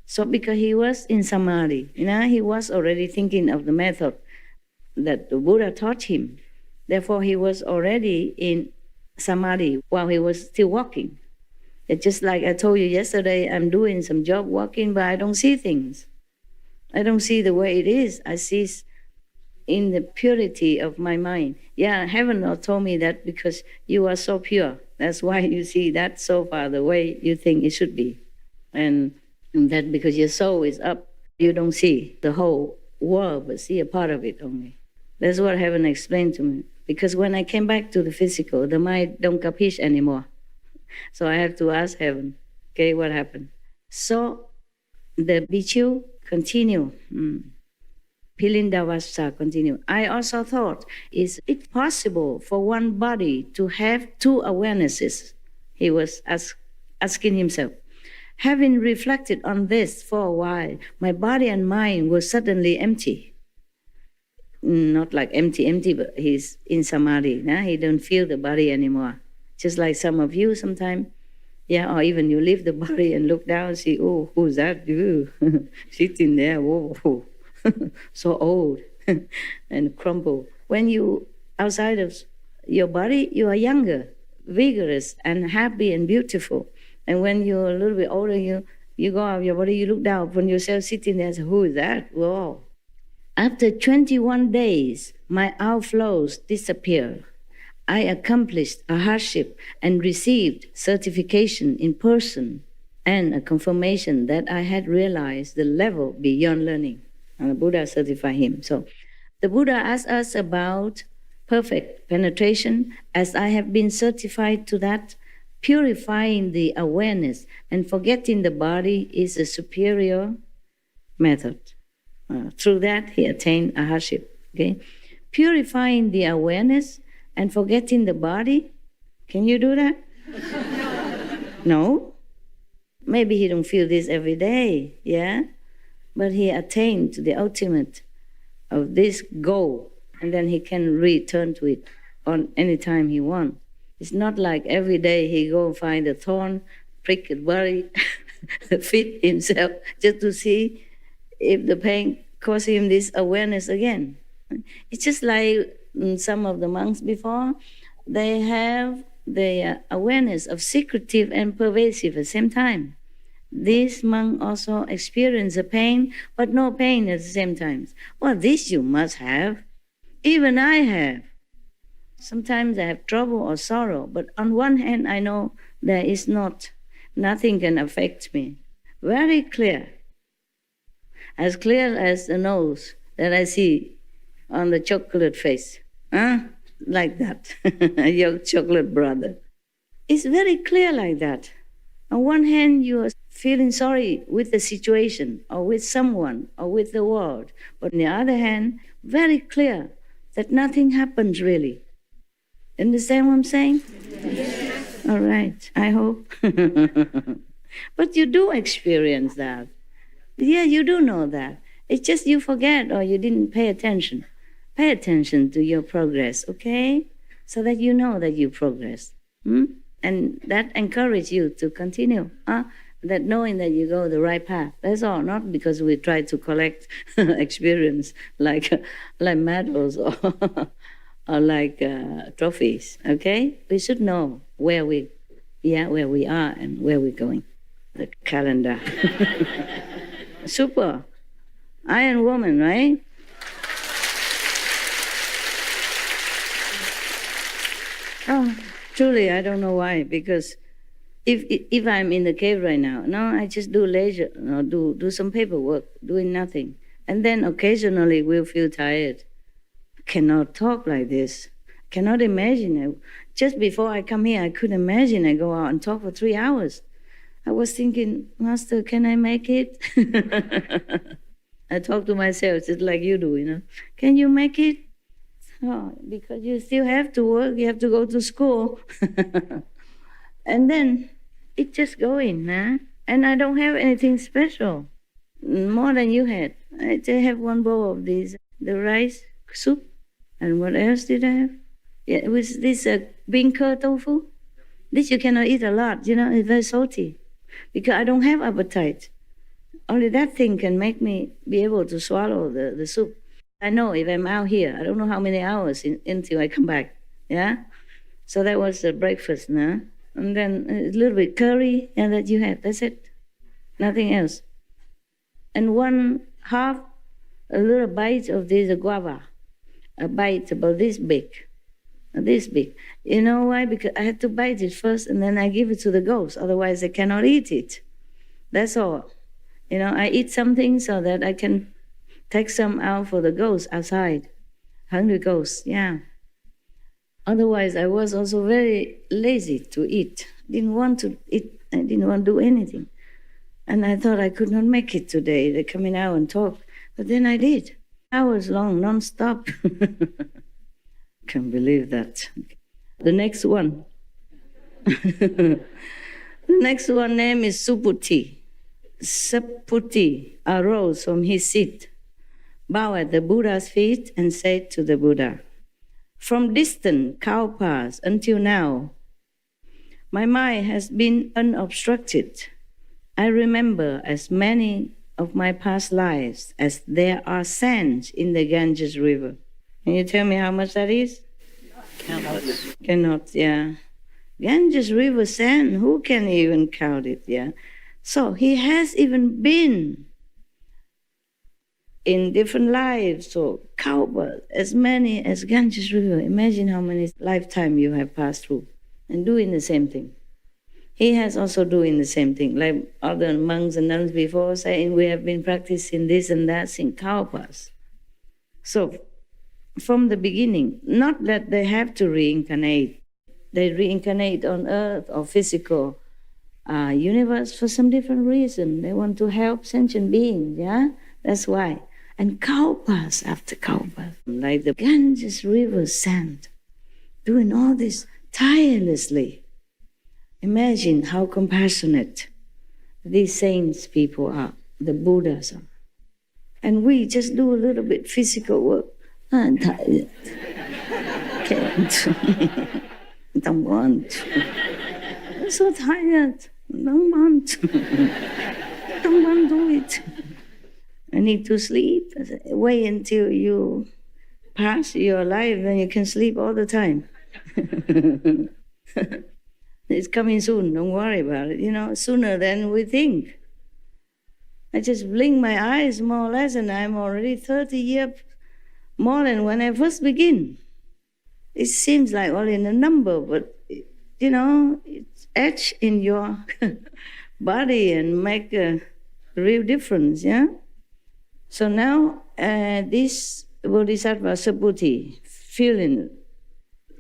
So because he was in Samadhi, he was already thinking of the method that the Buddha taught him. Therefore, he was already in Samadhi while he was still walking. It's just like I told you yesterday, I'm doing some job walking, but I don't see things. I don't see the way it is. I see in the purity of my mind. Heaven told me that because you are so pure. That's why you see that so far the way you think it should be. And that because your soul is up, you don't see the whole world, but see a part of it only. That's what heaven explained to me. Because when I came back to the physical, the mind don't capiche anymore. So I have to ask heaven, okay, what happened? So the Bichu continue. Pilindavasa continue. I also thought, is it possible for one body to have two awarenesses? He was asking himself. Having reflected on this for a while, my body and mind were suddenly empty. Not like empty, but he's in Samadhi. He don't feel the body anymore. Just like some of you sometimes, or even you leave the body and look down and see, oh, who's that? You sitting there, whoa. So old and crumpled. When you outside of your body, you are younger, vigorous, and happy and beautiful. And when you're a little bit older, you go out of your body, you look down upon yourself sitting there and say, who is that? Whoa. After 21 days, my outflows disappeared. I accomplished a hardship and received certification in person and a confirmation that I had realized the level beyond learning. And the Buddha certified him. So the Buddha asked us about perfect penetration. As I have been certified to that, purifying the awareness and forgetting the body is a superior method. Through that, he attained a hardship. Okay, purifying the awareness and forgetting the body. Can you do that? No. Maybe he don't feel this every day. But he attained to the ultimate of this goal, and then he can return to it on any time he wants. It's not like every day he go find a thorn, prick it, worry, fit himself just to see if the pain cause him this awareness again. It's just like some of the monks before, they have the awareness of secretive and pervasive at the same time. This monk also experienced a pain, but no pain at the same time. Well, this you must have. Even I have. Sometimes I have trouble or sorrow, but on one hand, I know there is nothing can affect me. Very clear. As clear as the nose that I see on the chocolate face. Like that. Your chocolate brother. It's very clear like that. On one hand, you are feeling sorry with the situation or with someone or with the world. But on the other hand, very clear that nothing happens really. Understand what I'm saying? Yes. All right, I hope. But you do experience that. Yeah, you do know that. It's just you forget or you didn't pay attention. Pay attention to your progress, okay? So that you know that you progress. And that encourages you to continue. That knowing that you go the right path. That's all. Not because we try to collect experience like medals or like trophies, okay? We should know where we are and where we're going. The calendar. Super. Iron woman, right? Oh, truly, I don't know why. Because if I'm in the cave right now, no, I just do leisure, do some paperwork, doing nothing, and then occasionally we'll feel tired. Cannot talk like this. Cannot imagine it. Just before I come here, I couldn't imagine I go out and talk for 3 hours. I was thinking, Master, can I make it? I talk to myself just like you do, you know. Can you make it? Oh, because you still have to work, you have to go to school. And then it's just going, huh? And I don't have anything special, more than you had. I just have one bowl of this, the rice soup. And what else did I have? Yeah, it was this bean curd tofu. This you cannot eat a lot, you know, it's very salty. Because I don't have appetite. Only that thing can make me be able to swallow the soup. I know if I'm out here, I don't know how many hours until I come back, yeah? So that was the breakfast, nah? And then a little bit curry, and that you have, that's it. Nothing else. And a little bite of this guava. A bite about this big. You know why? Because I had to bite it first, and then I give it to the ghost. Otherwise, I cannot eat it. That's all. You know, I eat something so that I can take some out for the ghost outside. Hungry ghosts, yeah. Otherwise, I was also very lazy to eat. Didn't want to eat. I didn't want to do anything. And I thought I could not make it today. They're coming out and talk. But then I did. Hours long, non-stop. Can't believe that. The next one. The next one name is Subhuti. Subhuti arose from his seat, bowed at the Buddha's feet, and said to the Buddha, "From distant kalpas until now, my mind has been unobstructed. I remember as many of my past lives as there are sands in the Ganges River." Can you tell me how much that is? Countless. Cannot, yeah. Ganges River sand, who can even count it, yeah? So he has even been in different lives, so kalpa, as many as Ganges River. Imagine how many lifetimes you have passed through and doing the same thing. He has also doing the same thing, like other monks and nuns before saying we have been practicing this and that in kalpas. So from the beginning, not that they have to reincarnate. They reincarnate on earth or physical universe for some different reason. They want to help sentient beings, yeah? That's why. And kalpas after kalpas, like the Ganges River sand, doing all this tirelessly. Imagine how compassionate these saints people are, the Buddhas are. And we just do a little bit physical work. I'm tired. Can't. Don't want. I'm so tired. Don't want. Don't want to do it. I need to sleep. Wait until you pass your life, then you can sleep all the time. It's coming soon, don't worry about it, you know, sooner than we think. I just blink my eyes more or less and I'm already 30 years more than when I first begin. It seems like only a number, but, you know, it's etched in your body and make a real difference, yeah? So now this Bodhisattva Subhuti, feeling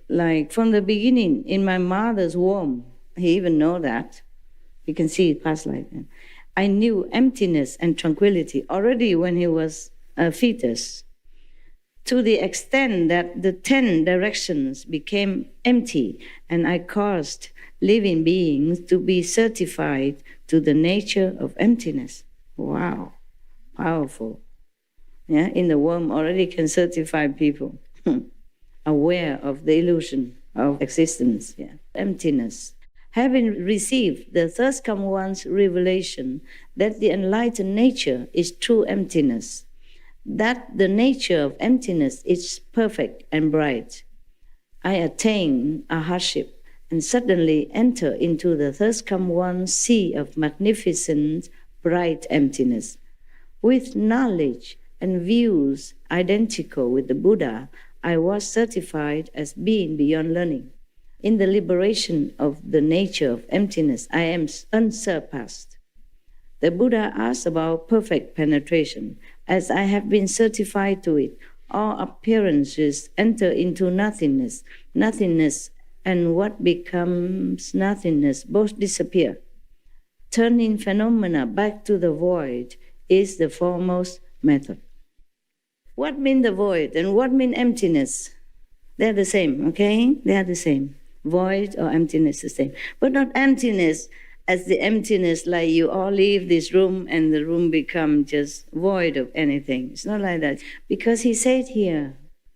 like from the beginning in my mother's womb, he even know that. You can see past life. I knew emptiness and tranquility already when he was a fetus, to the extent that the 10 directions became empty, and I caused living beings to be certified to the nature of emptiness. Wow, powerful. Yeah, in the womb already can certify people aware of the illusion of existence, yeah, emptiness. Having received the third come one's revelation that the enlightened nature is true emptiness, that the nature of emptiness is perfect and bright, I attain a hardship and suddenly enter into the third come one sea of magnificent, bright emptiness. With knowledge and views identical with the Buddha, I was certified as being beyond learning. In the liberation of the nature of emptiness, I am unsurpassed. The Buddha asked about perfect penetration. As I have been certified to it, all appearances enter into nothingness. Nothingness and what becomes nothingness both disappear. Turning phenomena back to the void is the foremost method. What mean the void and what mean emptiness? They're the same, okay? They are the same. Void or emptiness the same. But not emptiness as the emptiness like you all leave this room and the room become just void of anything. It's not like that. Because he said here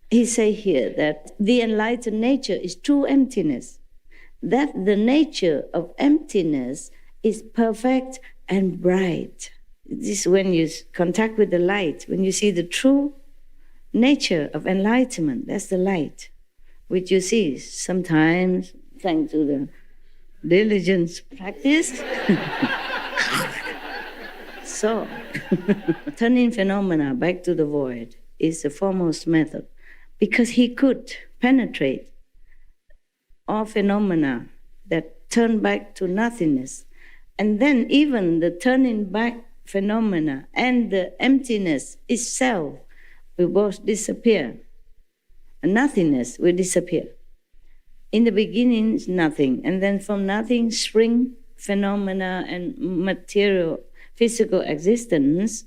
that the enlightened nature is true emptiness. That the nature of emptiness is perfect and bright. This is when you contact with the light, when you see the true nature of enlightenment, that's the light, which you see sometimes, thanks to the diligence practice. So, turning phenomena back to the void is the foremost method, because he could penetrate all phenomena that turn back to nothingness. And then even the turning back phenomena and the emptiness itself will both disappear. And nothingness will disappear. In the beginning, it's nothing. And then from nothing spring phenomena and material, physical existence.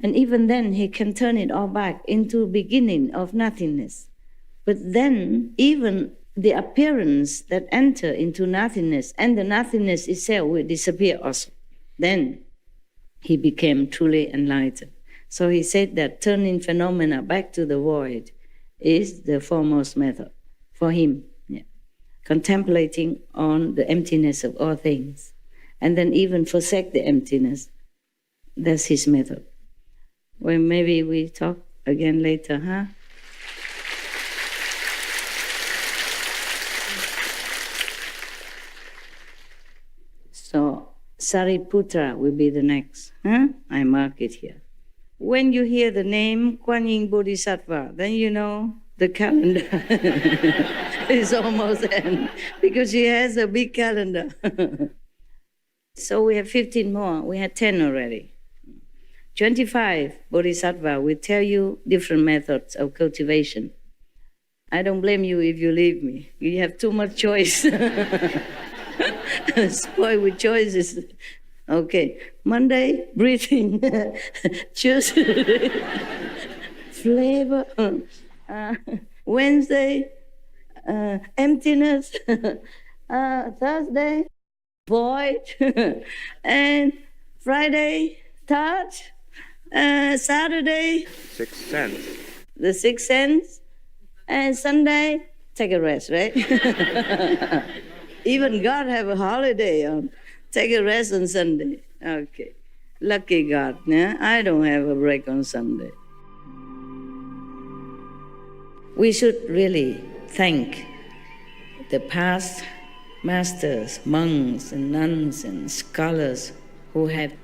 And even then, he can turn it all back into beginning of nothingness. But then, even the appearance that enter into nothingness and the nothingness itself will disappear also. Then he became truly enlightened. So he said that turning phenomena back to the void is the foremost method for him. Yeah. Contemplating on the emptiness of all things. And then even forsake the emptiness. That's his method. Well, maybe we talk again later, huh? So Sariputra will be the next. Huh? I mark it here. When you hear the name Kuan Yin Bodhisattva, then you know the calendar is almost end, because she has a big calendar. So we have 15 more. We had 10 already. 25 Bodhisattva will tell you different methods of cultivation. I don't blame you if you leave me. You have too much choice. Spoiled with choices. Okay, Monday, breathing. Tuesday, flavor. Wednesday, emptiness. Thursday, void. And Friday, touch. Saturday, Sixth sense. the sixth sense. And Sunday, take a rest, right? Even God have a holiday on. Take a rest on Sunday. Okay. Lucky God. Yeah? I don't have a break on Sunday. We should really thank the past masters, monks and nuns and scholars who have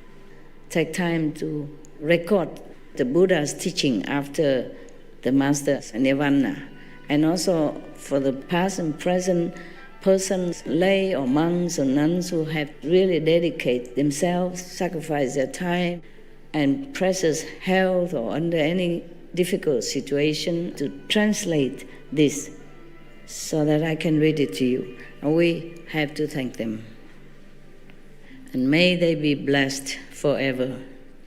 taken time to record the Buddha's teaching after the master's nirvana. And also for the past and present persons, lay or monks or nuns who have really dedicated themselves, sacrificed their time and precious health or under any difficult situation to translate this so that I can read it to you. And we have to thank them. And may they be blessed forever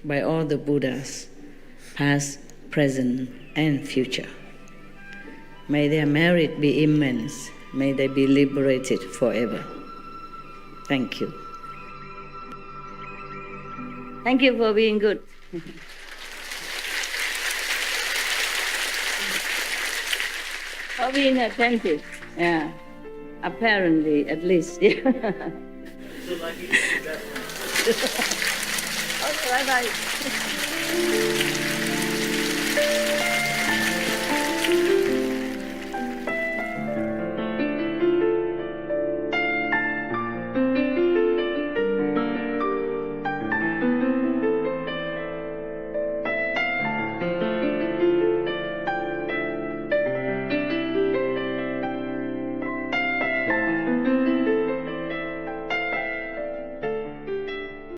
by all the Buddhas, past, present, and future. May their merit be immense. May they be liberated forever. Thank you. Thank you for being good. For being attentive. Yeah. Apparently, at least. Yeah. Okay, bye-bye.